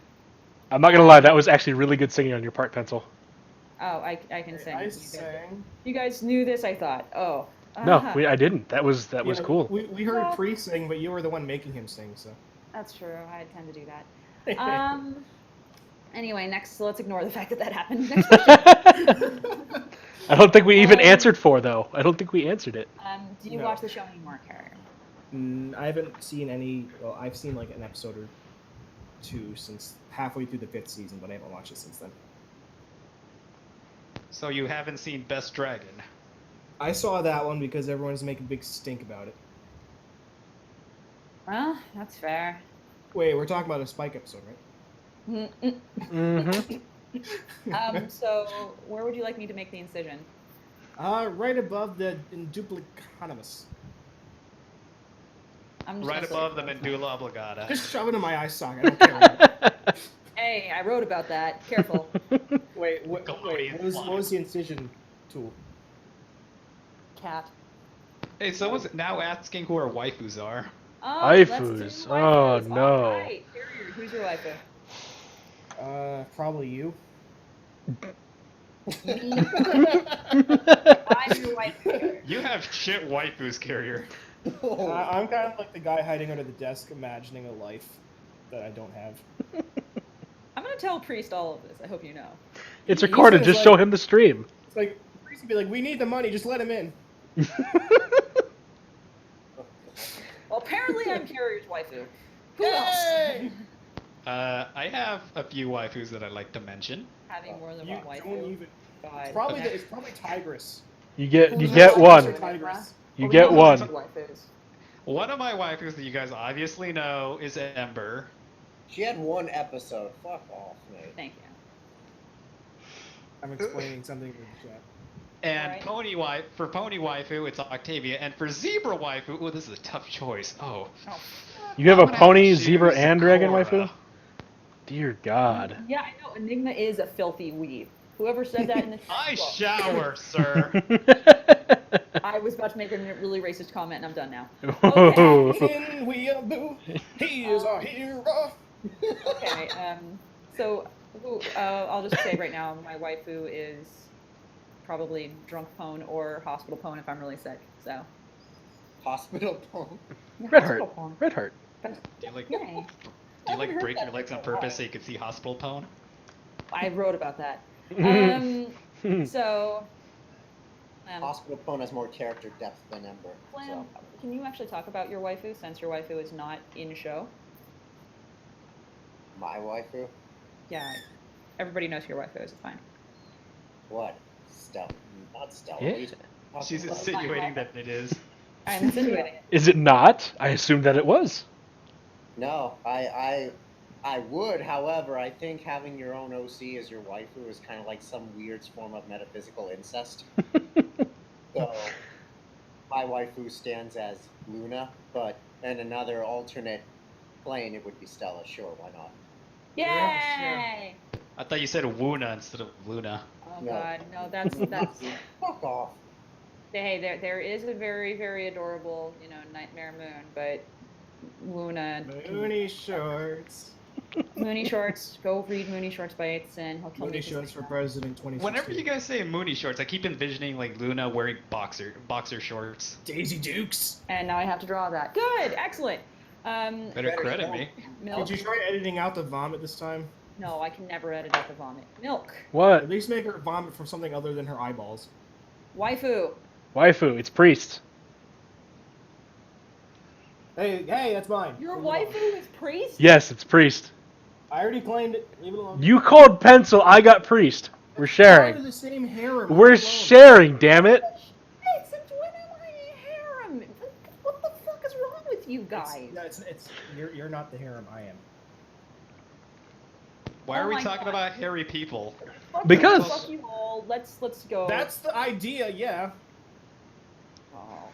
I'm not gonna lie, that was actually really good singing on your part, Pencil. Oh, I can sing. I sang. You guys knew this, I thought. Oh. No, Uh-huh. I didn't. That was Yeah, cool. We heard Pre sing, but you were the one making him sing, so. That's true. I tend to do that. Anyway, next, let's ignore the fact that that happened. Next question. I don't think we even answered for though. I don't think we answered it. Do you No. watch the show anymore, Carrier? I haven't seen any. Well, I've seen like an episode or two since halfway through the 5th season, but I haven't watched it since then. So you haven't seen Best Dragon? I saw that one because everyone's making a big stink about it. Well, that's fair. Wait, we're talking about a Spike episode, right? Mm-hmm. So, where would you like me to make the incision? Right above the Induplicamus. I'm just Right gonna say- above the medulla oblongata. Just shove it in my eye socket. I don't care. Hey, I wrote about that. Careful. Wait, what was the incision tool? Cat. Hey, someone's now asking who our waifus are. Oh, let's do Waifus. waifus. Oh, no. All right. Carrier, who's your waifu? Probably you. I'm your waifu. You have shit waifus, Carrier. I'm kind of like the guy hiding under the desk, imagining a life that I don't have. I'm gonna tell Priest all of this. I hope you know. It's He recorded. says, Just like- show him the stream. It's like, Priest would be like, we need the money, just let him in. Well, apparently I'm Carrier's waifu. Who else? I have a few waifus that I'd like to mention. Having more than You one don't waifu. even. God. It's probably Tigress. You get Who's one. Tigress or Tigress? You Oh, we get know one. lots of waifus. One of my waifus that you guys obviously know is Ember. She had one episode. Fuck off, mate. Thank you. I'm explaining something to the chat. And Alright. for Pony Waifu, it's Octavia. And for Zebra Waifu, oh, this is a tough choice. Oh. You have I'm a gonna pony, have to zebra, choose and dragon Korra. waifu? Dear God. Yeah, I know. Enigma is a filthy weeb. Whoever said that in the chat. I well, shower, sir. I was about to make a really racist comment, and I'm done now. In Weeaboo, he is our hero. Okay. So, I'll just say right now, my waifu is probably drunk pone or hospital pone if I'm really sick. So. Hospital pony. Yeah, Red hospital Heart. pone. Red Heart. Do you like, Yay. do you like break your legs on purpose so you can see hospital pone? I wrote about that. So. Hospital pony has more character depth than Ember. Flam, So. can you actually talk about your waifu since your waifu is not in show? My waifu? Yeah, everybody knows who your waifu is. It's fine. What? Stella. Not Stella. Yeah. What are you talking She's about? insinuating that it is. I'm insinuating it. Is it not? I assumed that it was. No, I would. However, I think having your own OC as your waifu is kind of like some weird form of metaphysical incest. So, my waifu stands as Luna, but in another alternate plane, it would be Stella. Sure, why not? Yay! I thought you said Wuna instead of Luna. Oh No. god, no, that's Fuck off. hey, there is a very, very adorable, Nightmare Moon, but Luna Mooney Shorts. Mooney Shorts, go read Mooney Shorts bites and he'll kill me. Mooney Shorts for President 2016. Whenever you guys say Mooney shorts, I keep envisioning like Luna wearing boxer shorts. Daisy Dukes. And now I have to draw that. Good, excellent. Better credit me. Milk. Did you try editing out the vomit this time? No, I can never edit out the vomit. Milk. What? At least make her vomit from something other than her eyeballs. Waifu. Waifu, it's priest. Hey, that's mine. Your Leave it alone. waifu is priest? Yes, it's priest. I already claimed it. Leave it alone. You called pencil, I got priest. We're Part sharing. of the same harem. We're leave it alone. sharing, damn it. Hey, since when am I a harem? What the fuck is wrong with you guys? You're not the harem. I am. Why Oh are we my talking God. about hairy people? Fuck Because- you, fuck you all. Let's go. That's the idea. Yeah. Oh.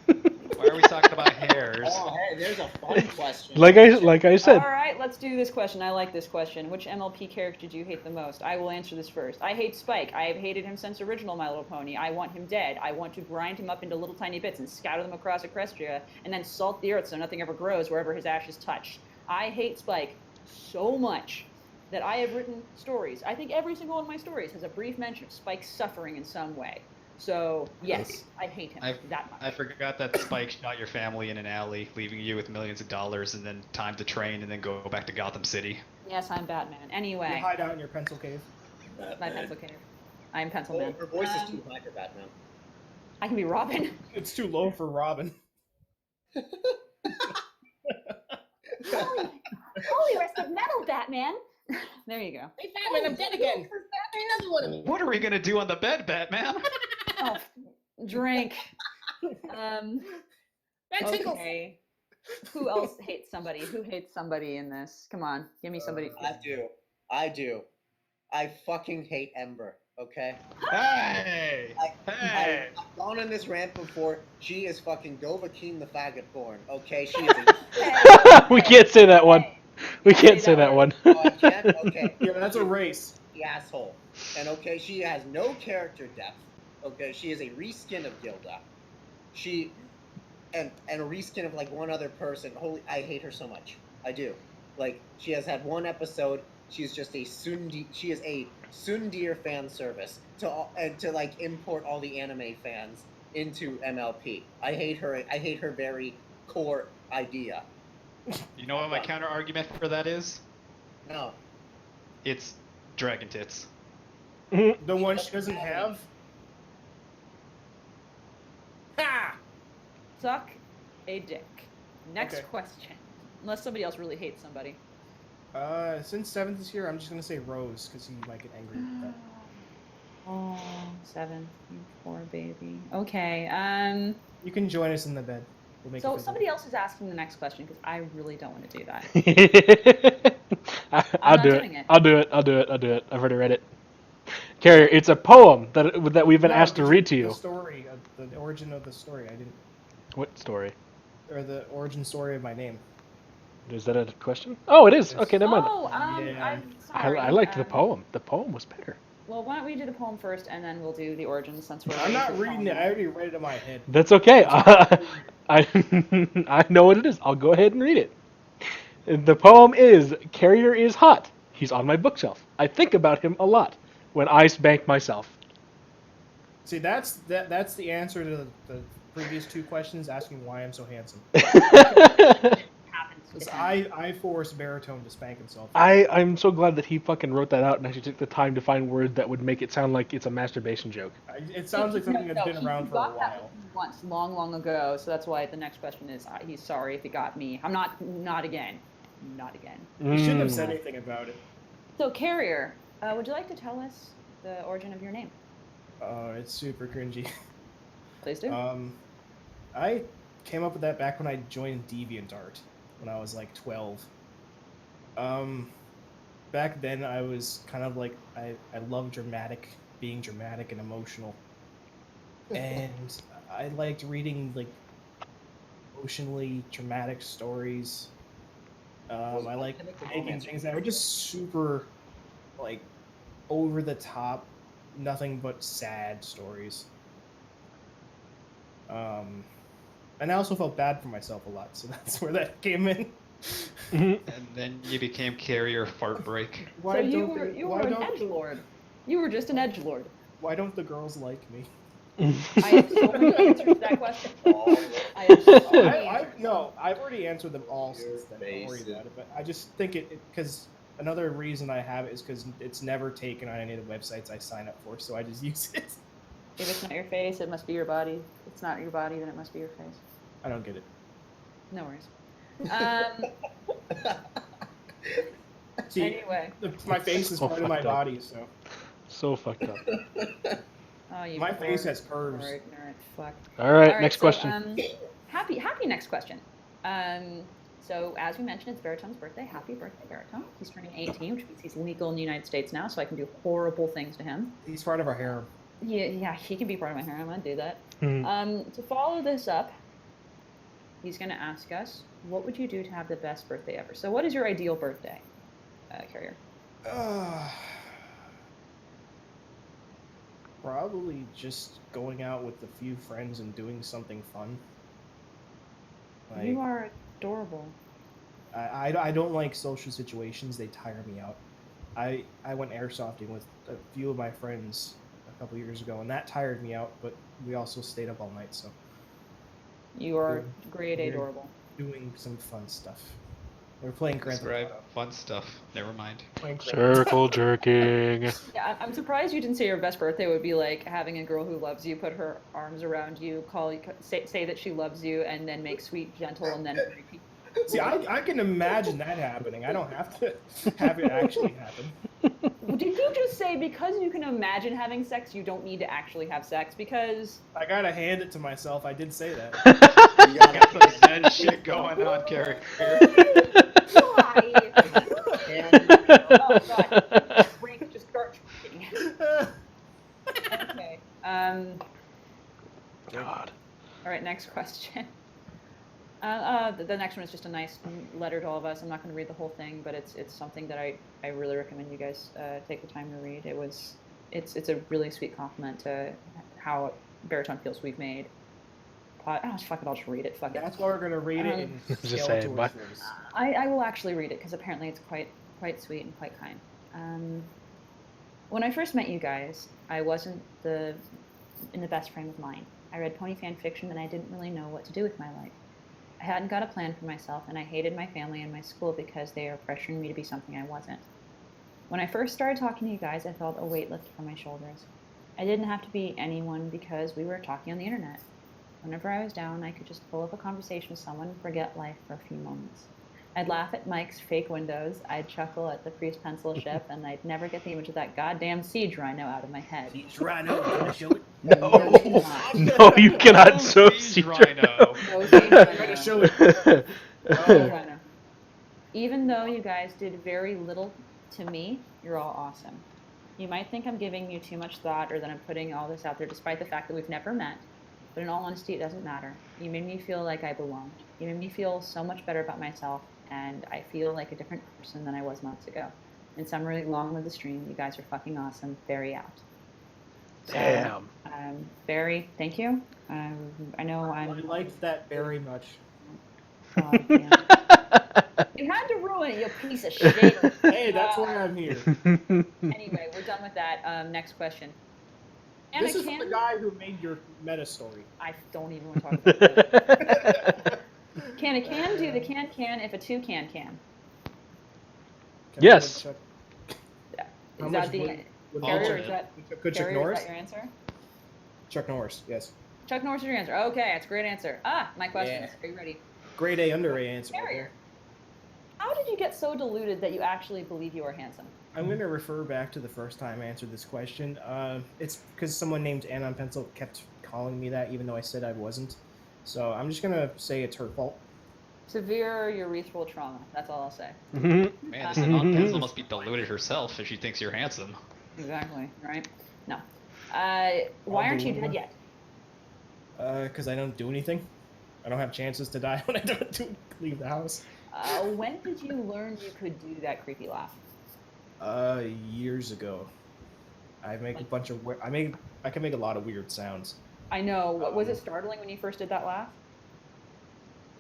Why are we talking about hairs? Oh, hey, there's a fun question. Like I said. All right, let's do this question. I like this question. Which MLP character do you hate the most? I will answer this first. I hate Spike. I have hated him since original My Little Pony. I want him dead. I want to grind him up into little tiny bits and scatter them across Equestria, and then salt the earth so nothing ever grows wherever his ashes touch. I hate Spike so much that I have written stories. I think every single one of my stories has a brief mention of Spike suffering in some way. So, yes, I hate him that much. I forgot that Spike shot your family in an alley, leaving you with millions of dollars and then time to train and then go back to Gotham City. Yes, I'm Batman. You Anyway, hide out in your pencil cave. my pencil cave. I'm Pencil Oh, Man. her voice is too high for Batman. I can be Robin. It's too low for Robin. Holy rest of metal, Batman! There you go. Hey, Batman, I'm dead again. Batman doesn't want to. What are we gonna do on the bed, Batman? Oh, drink. Okay. Who else hates somebody? Who hates somebody in this? Come on, give me somebody. I do. I fucking hate Ember. Okay. Hey! Hey! I've gone on this rant before. She is fucking Dovahkiin the faggot born. Okay. She is. We can't say that one. We can't say that one. Oh, I can't? Okay. Yeah, that's a race. The asshole. And okay, she has no character depth. Okay, she is a reskin of Gilda. She and a reskin of like one other person. Holy, I hate her so much. I do. Like, she has had one episode. She's just a she is a Sundir fan service to like import all the anime fans into MLP. I hate her. I hate her very core idea. You know what my counter argument for that is? No. It's dragon tits. The one she doesn't have. Ha! Suck a dick. Next Okay. question. Unless somebody else really hates somebody. Since 7th is here, I'm just gonna say Rose because he might get angry with that. Oh, 7, you poor baby. Okay. You can join us in the bed. We'll make it So physical. somebody else is asking the next question because I really don't want to do that. I'll not do doing it. it. I'll do it. I've already read it. Carrier, it's a poem that we've been No, asked to just read to The you. story, the origin of the story. I didn't, What story? or the origin story of my name. Is that a question? Oh, it is. Yes. Okay, never mind. Oh, Yeah. I'm sorry. I liked the poem. The poem was better. Well, why don't we do the poem first, and then we'll do the origin since we're. I'm not ready for reading the it. poem. I already read it in my head. That's okay. I know what it is. I'll go ahead and read it. The poem is Carrier is hot. He's on my bookshelf. I think about him a lot when I spank myself. See, that's the answer to the previous two questions asking why I'm so handsome. Happens. Because I forced Baritone to spank himself. I'm so glad that he fucking wrote that out and actually took the time to find words that would make it sound like it's a masturbation joke. It sounds like something that's been he around for a got that while. once, long ago. So that's why the next question is he's sorry if it got me. I'm not again. Not again. You shouldn't have Mm. said anything about it. So Carrier, would you like to tell us the origin of your name? It's super cringy. Please do. I came up with that back when I joined DeviantArt when I was like 12. Back then I was kind of like I love being dramatic and emotional, and I liked reading like emotionally dramatic stories. I like making things that are just super like over the top, nothing but sad stories. And I also felt bad for myself a lot, so that's where that came in. And then you became Carrier Heartbreak. So you were an edgelord. You were just an edgelord. Why don't the girls like me? I have so many answers to that question. I have so many answers. No, I've already answered them all Your since then. Don't worry face. about it. But I just think because another reason I have it is because it's never taken on any of the websites I sign up for, so I just use it. If it's not your face, it must be your body. If it's not your body, then it must be your face. I don't get it. No worries. See, Anyway. my face is So part of my fucked up. body, so So fucked up. Oh, you my face poor- has curves. poor ignorant fuck. All right, All right, next so, question. happy next question. So as we mentioned, it's Baritone's birthday. Happy birthday, Baritone. He's turning 18, which means he's legal in the United States now, so I can do horrible things to him. He's part of our harem. Yeah, he can be part of my harem. I'd do that. Hmm. To follow this up, he's going to ask us, what would you do to have the best birthday ever? So what is your ideal birthday, Carrier? Probably just going out with a few friends and doing something fun. You are adorable. I don't like social situations. They tire me out. I went airsofting with a few of my friends a couple years ago, and that tired me out, but we also stayed up all night, so You are Doing- grade A doing- adorable. doing some fun stuff. We're playing Grand Theft Describe Auto. fun stuff. Never mind. Playing Grand Circle jerking. Yeah, I'm surprised you didn't say your best birthday would be like having a girl who loves you put her arms around you, say that she loves you, and then make sweet, gentle, and then repeat. See, I can imagine that happening. I don't have to have it actually happen. Did you just say because you can imagine having sex, you don't need to actually have sex? Because I gotta hand it to myself. I did say that. You gotta Got some dead shit going on, Carrie. why? Oh god, brain just start drinking. Okay. God. All right, next question. The next one is just a nice letter to all of us. I'm not going to read the whole thing, but it's something that I really recommend you guys take the time to read. It's a really sweet compliment to how Baritone feels we've made. Oh, fuck it, I'll just read it. Fuck it. That's why we're gonna read it in Just saying, Skeletor's but- voice. I will actually read it because apparently it's quite sweet and quite kind. When I first met you guys, I wasn't in the best frame of mind. I read pony fan fiction and I didn't really know what to do with my life. I hadn't got a plan for myself, and I hated my family and my school because they are pressuring me to be something I wasn't. When I first started talking to you guys, I felt a weight lift from my shoulders. I didn't have to be anyone because we were talking on the internet. Whenever I was down, I could just pull up a conversation with someone and forget life for a few moments. I'd laugh at Mike's fake windows, I'd chuckle at the priest pencil ship, and I'd never get the image of that goddamn siege rhino out of my head. Siege Rhino, can I show it? No, you cannot. no, you cannot Oh, so siege siege rhino. No siege I'm gonna rhino. show it. Siege Oh. rhino. Even though you guys did very little to me, you're all awesome. You might think I'm giving you too much thought or that I'm putting all this out there despite the fact that we've never met, but in all honesty, it doesn't matter. You made me feel like I belonged. You made me feel so much better about myself, and I feel like a different person than I was months ago. In summary, long live the stream. You guys are fucking awesome. Barry out. So, Damn. Barry, thank you. I know I I'm. liked that very much. God, yeah. You had to ruin it, you piece of shit. Hey, that's why I'm here. Anyway, we're done with that. Next question. And This is from the guy who made your meta story. I don't even want to talk about that. Can a can do the can if a two can? Can Yes. I check- Is How that much the would Carrier? alternate. Is that Could Chuck Carrier, Norris? is that your answer? Chuck Norris, yes. Chuck Norris is your answer. Okay, that's a great answer. My questions. Yeah. Are you ready? Grade A under A answer. right Carrier. there. How did you get so deluded that you actually believe you are handsome? I'm going to refer back to the first time I answered this question. It's because someone named Anna Pencil kept calling me that, even though I said I wasn't. So I'm just going to say it's her fault. Severe urethral trauma. That's all I'll say. Man, this Aunt Pencil must be deluded herself if she thinks you're handsome. Exactly. Right? No. Why aren't you dead yet? Because I don't do anything. I don't have chances to die when I don't leave the house. When did you learn you could do that creepy laugh? Years ago. I make a bunch of I can make a lot of weird sounds. I know. Was it startling when you first did that laugh?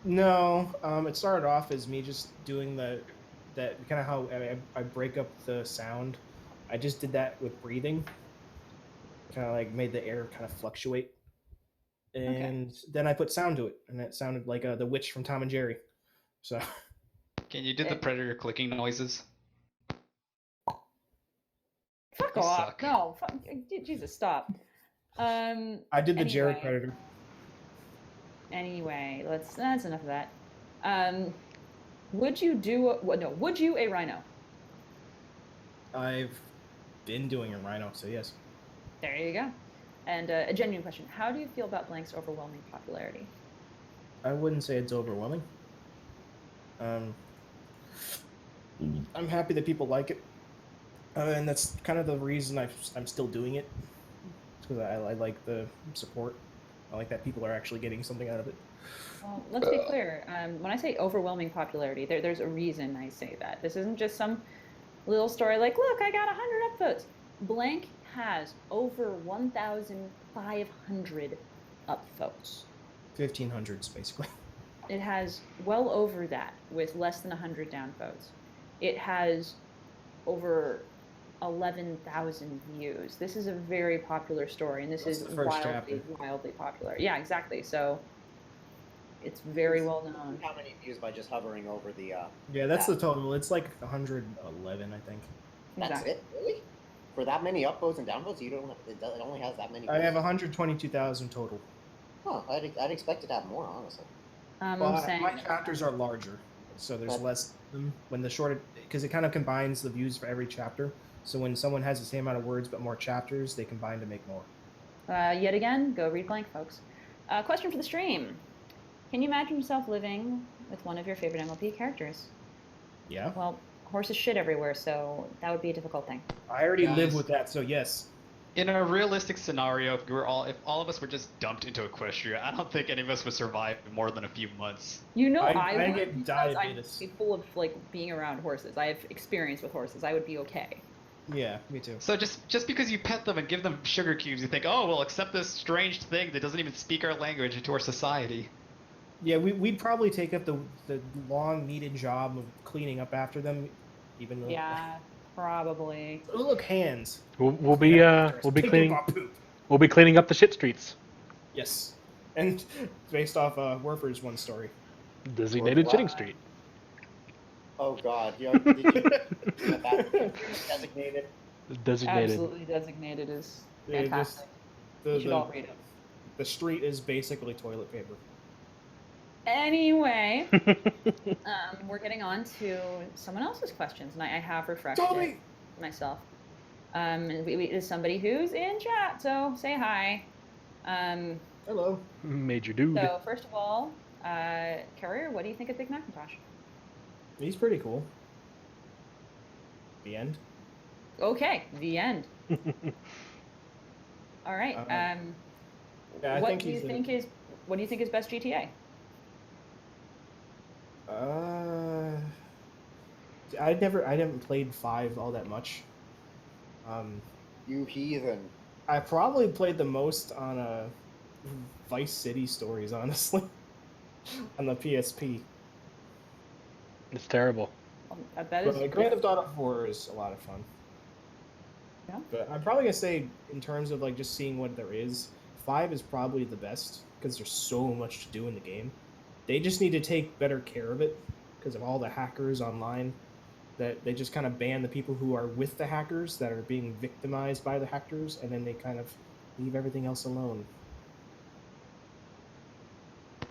No, it started off as me just doing that kind of how I break up the sound. I just did that with breathing. Kind of like made the air kind of fluctuate. And then I put sound to it, and it sounded like the witch from Tom and Jerry. So Can you do the predator clicking noises? Fuck You off. suck. No. Fuck, Jesus, stop. I did the Jared Anyway. Predator. Anyway, that's enough of that. Would you do would you a rhino? I've been doing a rhino, so yes. There you go. And a genuine question: how do you feel about Blank's overwhelming popularity? I wouldn't say it's overwhelming. I'm happy that people like it, and that's kind of the reason I'm still doing it. Because I like the support. I like that people are actually getting something out of it. Well, let's be clear. When I say overwhelming popularity, there's a reason I say that. This isn't just some little story like, look, I got 100 upvotes. Blank has over 1,500 upvotes. 1500s, basically. It has well over that with less than 100 downvotes. It has over 11,000 views. This is a very popular story, and this That's is the first wildly popular. Yeah, exactly. So it's very well known. How many views by just hovering over the? Yeah, that's the total. It's like 111, I think. That's Exactly. it, really? For that many upvotes and downvotes, you don't. It only has that many. I have views? 122,000 total. Huh? I'd expect it to have more, honestly. Well, Saying my chapters are larger, so there's less of them. When the shorter, because it kind of combines the views for every chapter. So when someone has the same amount of words but more chapters, they combine to make more. yet again, go read Blank, folks. Question for the stream. Can you imagine yourself living with one of your favorite MLP characters? Yeah. Well, horses shit everywhere, so that would be a difficult thing. I already live Guys. with that, so yes. In a realistic scenario, if all of us were just dumped into Equestria, I don't think any of us would survive more than a few months. You know, I would, get because diabetes. I'm capable of like being around horses. I have experience with horses. I would be okay. Yeah, me too. So just because you pet them and give them sugar cubes, you think, oh, we'll accept this strange thing that doesn't even speak our language into our society. Yeah, we'd probably take up the long needed job of cleaning up after them, even though. Yeah, probably. Oh, look, hands. We'll be Take cleaning up poop. we'll be cleaning up the shit streets. Yes, and based off Werfer's one story. Designated Wow. shitting street. Oh God! Did you that designated? Designated. Absolutely designated is Yeah, fantastic. The, You should all read it. the street is basically toilet paper. Anyway, we're getting on to someone else's questions, and I have refreshed it myself. And it is somebody who's in chat, so say hi. Hello. Major dude. So first of all, Carrier, what do you think of Big Macintosh? He's pretty cool. The end. Okay, the end. All right. Yeah, I what think do you he's think is best GTA? I haven't played 5 all that much. You heathen! I probably played the most on Vice City Stories, honestly, on the PSP. It's terrible. That is. But Grand Theft Auto 4 is a lot of fun. Yeah. But I'm probably gonna say, in terms of like just seeing what there is, 5 is probably the best because there's so much to do in the game. They just need to take better care of it because of all the hackers online. That they just kind of ban the people who are with the hackers that are being victimized by the hackers, and then they kind of leave everything else alone.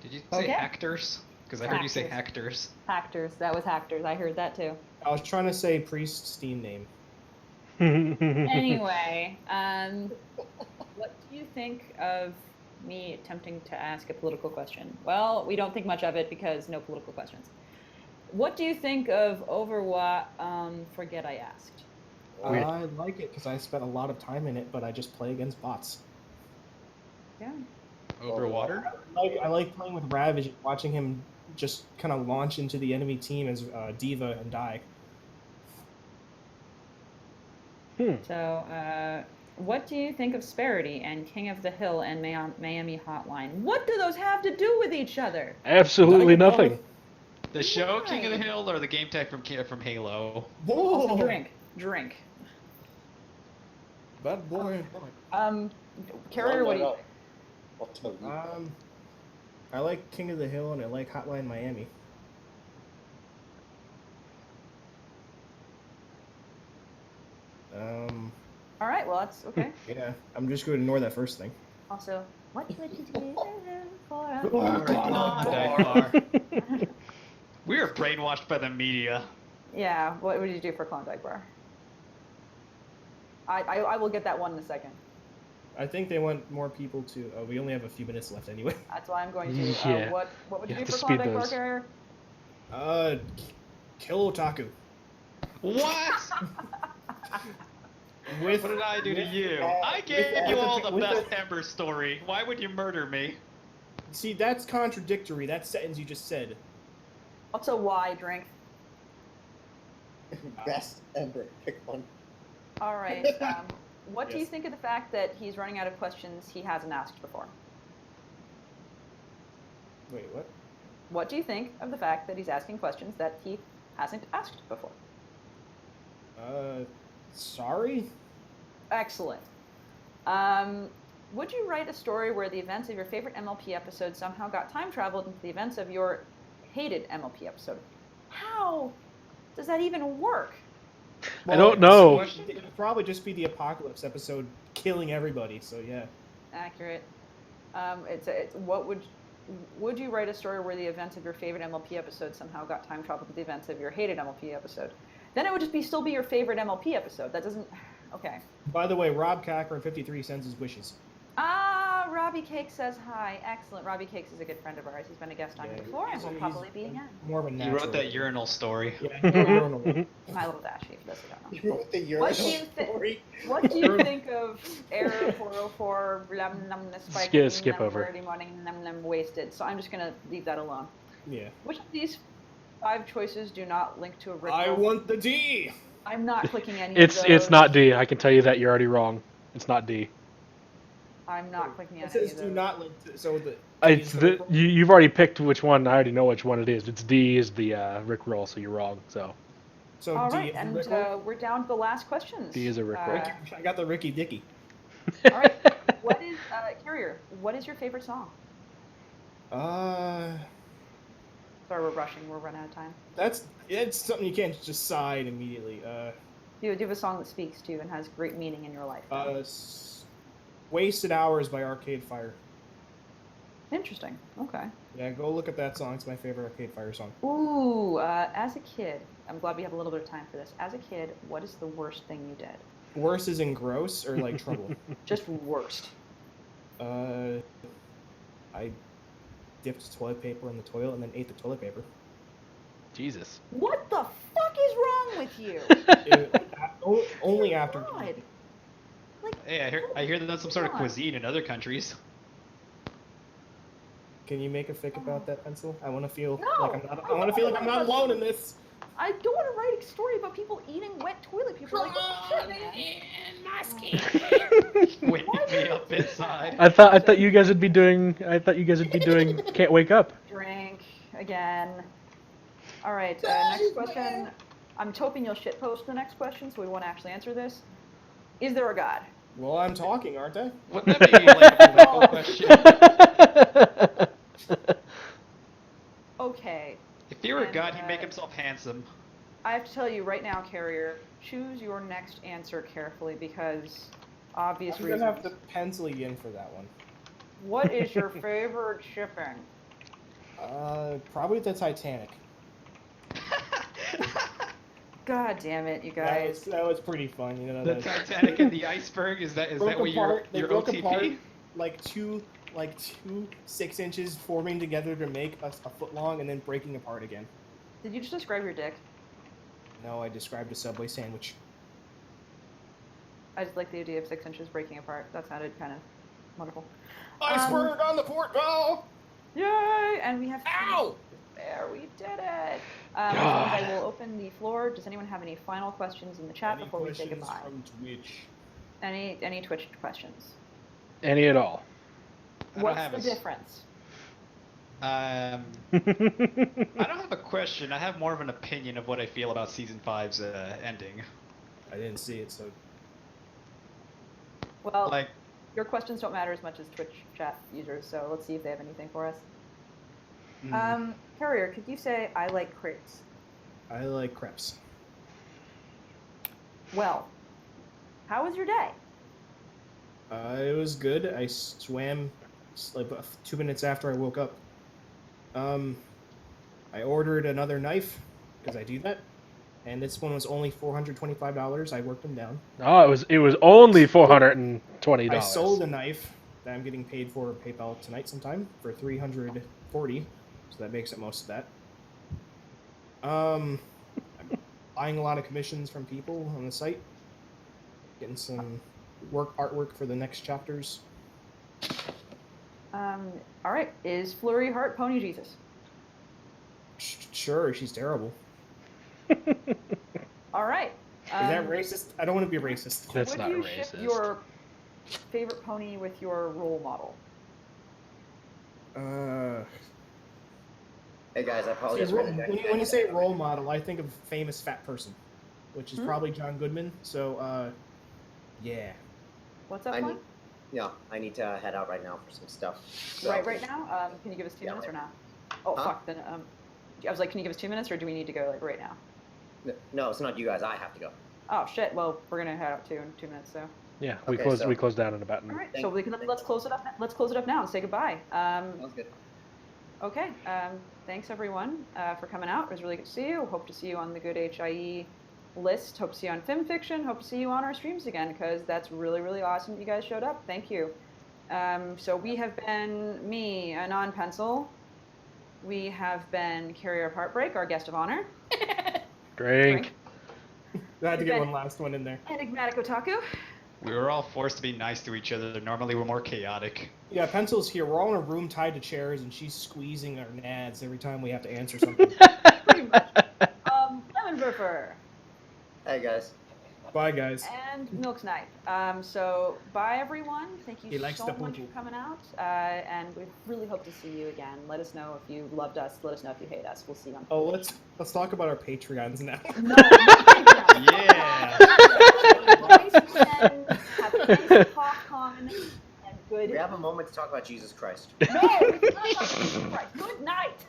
Did you say Okay. actors? Because I heard you say hackers. Hackers. That was hackers. I heard that too. I was trying to say Priest's Steam name. Anyway, what do you think of me attempting to ask a political question? Well, we don't think much of it because no political questions. What do you think of Overwatch? Forget I asked. I like it because I spent a lot of time in it, but I just play against bots. Yeah. Over water? I like playing with Ravage and watching him just kind of launch into the enemy team as Diva and die. So, what do you think of Sparity and King of the Hill and Miami Hotline? What do those have to do with each other? Absolutely nothing. The show Why? King of the Hill or the game tag from Halo? Also, Whoa! drink. Bad boy. Carrier, what do you No. think? I'll tell you. I like King of the Hill and I like Hotline Miami. All right, well, that's okay. Yeah, I'm just going to ignore that first thing. Also, what would you do for a Klondike bar. We are brainwashed by the media. Yeah, what would you do for a Klondike bar? I will get that one in a second. I think they want more people to. We only have a few minutes left anyway. That's why I'm going to. Yeah. What would you You do have for to speed Klondike bar, those. Carrier? Kill otaku. What? With What did I do to you? I gave you all the best Ember story. Why would you murder me? See, that's contradictory. That sentence you just said. Also, why drink? Best Ember. Pick one. All right. What do you Yes. think of the fact that he's running out of questions he hasn't asked before? Wait, what? What do you think of the fact that he's asking questions that he hasn't asked before? Sorry? Excellent. Would you write a story where the events of your favorite MLP episode somehow got time traveled into the events of your hated MLP episode? How does that even work? I don't know. It'd probably just be the apocalypse episode killing everybody, so yeah. Accurate. Would you write a story where the events of your favorite MLP episode somehow got time traveled to the events of your hated MLP episode? Then it would just still be your favorite MLP episode. That doesn't. Okay. By the way, Rob Cochran 53 sends his wishes. Ah, Robbie Cake says hi. Excellent. Robbie Cakes is a good friend of ours. He's been a guest on here before and will probably be again. More of a You natural. wrote that urinal story. Yeah, urinal. My little Dashy, for those who don't know. You wrote the urinal What do you story. What do you think of Error 404 spike Skip over. early morning wasted? So I'm just gonna leave that alone. Yeah. Which of these 5 choices do not link to a Rick I roll? want the D! I'm not clicking any of It's those. not D. I can tell you that you're already wrong. It's not D. I'm not clicking on It any says of do those. not link to, so the... It's the you've already picked which one. I already know which one it is. It's D is the Rickroll, so you're wrong. So So All D right, is and Rick roll? we're down to the last questions. D is a Rickroll. I got the Ricky Dicky. All right. What is Carrier? What is your favorite song? Sorry, we're rushing. We're running out of time. It's something you can't just decide immediately. Do you have a song that speaks to you and has great meaning in your life? Wasted Hours by Arcade Fire. Interesting. Okay. Yeah, go look at that song. It's my favorite Arcade Fire song. Ooh, as a kid, I'm glad we have a little bit of time for this. As a kid, what is the worst thing you did? Worse is in gross or like trouble. Just worst. I dipped toilet paper in the toilet and then ate the toilet paper. Jesus. What the fuck is wrong with you? Only after. God. Like, Hey, I hear that that's some sort of Come on. cuisine in other countries. Can you make a fic about that, Pencil? I want to feel No, like I want to feel like I'm not alone in this. I don't want to write a story about people eating wet toilet paper. Like, what the shit, man? Wake me up inside. I thought you guys would be doing. Can't wake up. Drink again. All right, next question. I'm hoping you'll shitpost the next question, so we won't actually answer this. Is there a God? Well, I'm talking, aren't I? Wouldn't that be like a political question? Okay. If he were a And, god, he'd make himself handsome. I have to tell you right now, Carrier, choose your next answer carefully because obvious I'm reasons. gonna have to pencil you in for that one. What is your favorite shipping? Probably the Titanic. God damn it, you guys. That was pretty fun, you know. The Titanic and the iceberg, is that broke what your broke OTP? apart like two 6 inches forming together to make a foot long and then breaking apart again. Did you just describe your dick? No, I described a Subway sandwich. I just like the idea of 6 inches breaking apart. That sounded kind of wonderful. Iceberg on the port bow! Yay! And we have. Ow! There, we did it. I will open the floor. Does anyone have any final questions in the chat before we say goodbye? From Twitch? Any Twitch questions? Any at all? I don't What's have the a s- difference? I don't have a question. I have more of an opinion of what I feel about season 5's ending. I didn't see it, so Well, Like, your questions don't matter as much as Twitch chat users, so let's see if they have anything for us. Carrier, could you say I like crepes? I like crepes. Well, How was your day? It was good. I swam like 2 minutes after I woke up. I ordered another knife because I do that, and this one was only $425. I worked them down. Oh, it was only $420. I sold a knife that I'm getting paid for PayPal tonight sometime for $340, so that makes it most of that. I'm buying a lot of commissions from people on the site, getting some artwork for the next chapters. All right. Is Flurry Heart Pony Jesus? Sure, she's terrible. All right. Is that racist? I don't want to be racist. That's Would not you racist. ship your favorite pony with your role model? Hey guys, I apologize for interjecting. When you say role model, I think of famous fat person, which is probably John Goodman. So, yeah. What's up, I Mike? need, yeah, I need to head out right now for some stuff. So, Right now? Can you give us 2 minutes or now? Oh, Huh? fuck. Then, I was like, can you give us 2 minutes, or do we need to go like right now? No, it's not you guys. I have to go. Oh shit. Well, we're gonna head out too in 2 minutes. So. Yeah, we Okay, so- closed down in about. All right. So let's close it up. Let's close it up now and say goodbye. Sounds good. Okay. Thanks everyone for coming out. It was really good to see you. Hope to see you on the good HIE list. Hope to see you on Film Fiction. Hope to see you on our streams again, because that's really, really awesome that you guys showed up. Thank you. So we have been me, Anon Pencil. We have been Carrier of Heartbreak, our guest of honor. Drink. I had to get one last one in there. Enigmatic Otaku. We were all forced to be nice to each other. Normally, we're more chaotic. Yeah, Pencil's here. We're all in a room tied to chairs, and she's squeezing our nads every time we have to answer something. Pretty much. Lemon Burfer. Hey guys. Bye, guys. And Milk's Night. So bye everyone. Thank He you likes so the much poo-poo. for coming out. And we really hope to see you again. Let us know if you loved us. Let us know if you hate us. We'll see you on. Oh, let's talk about our Patreons now. No, not Yeah. Have a nice HAHcon and good. We have a moment to talk about Jesus Christ. No, it's not about Jesus Christ. Good night.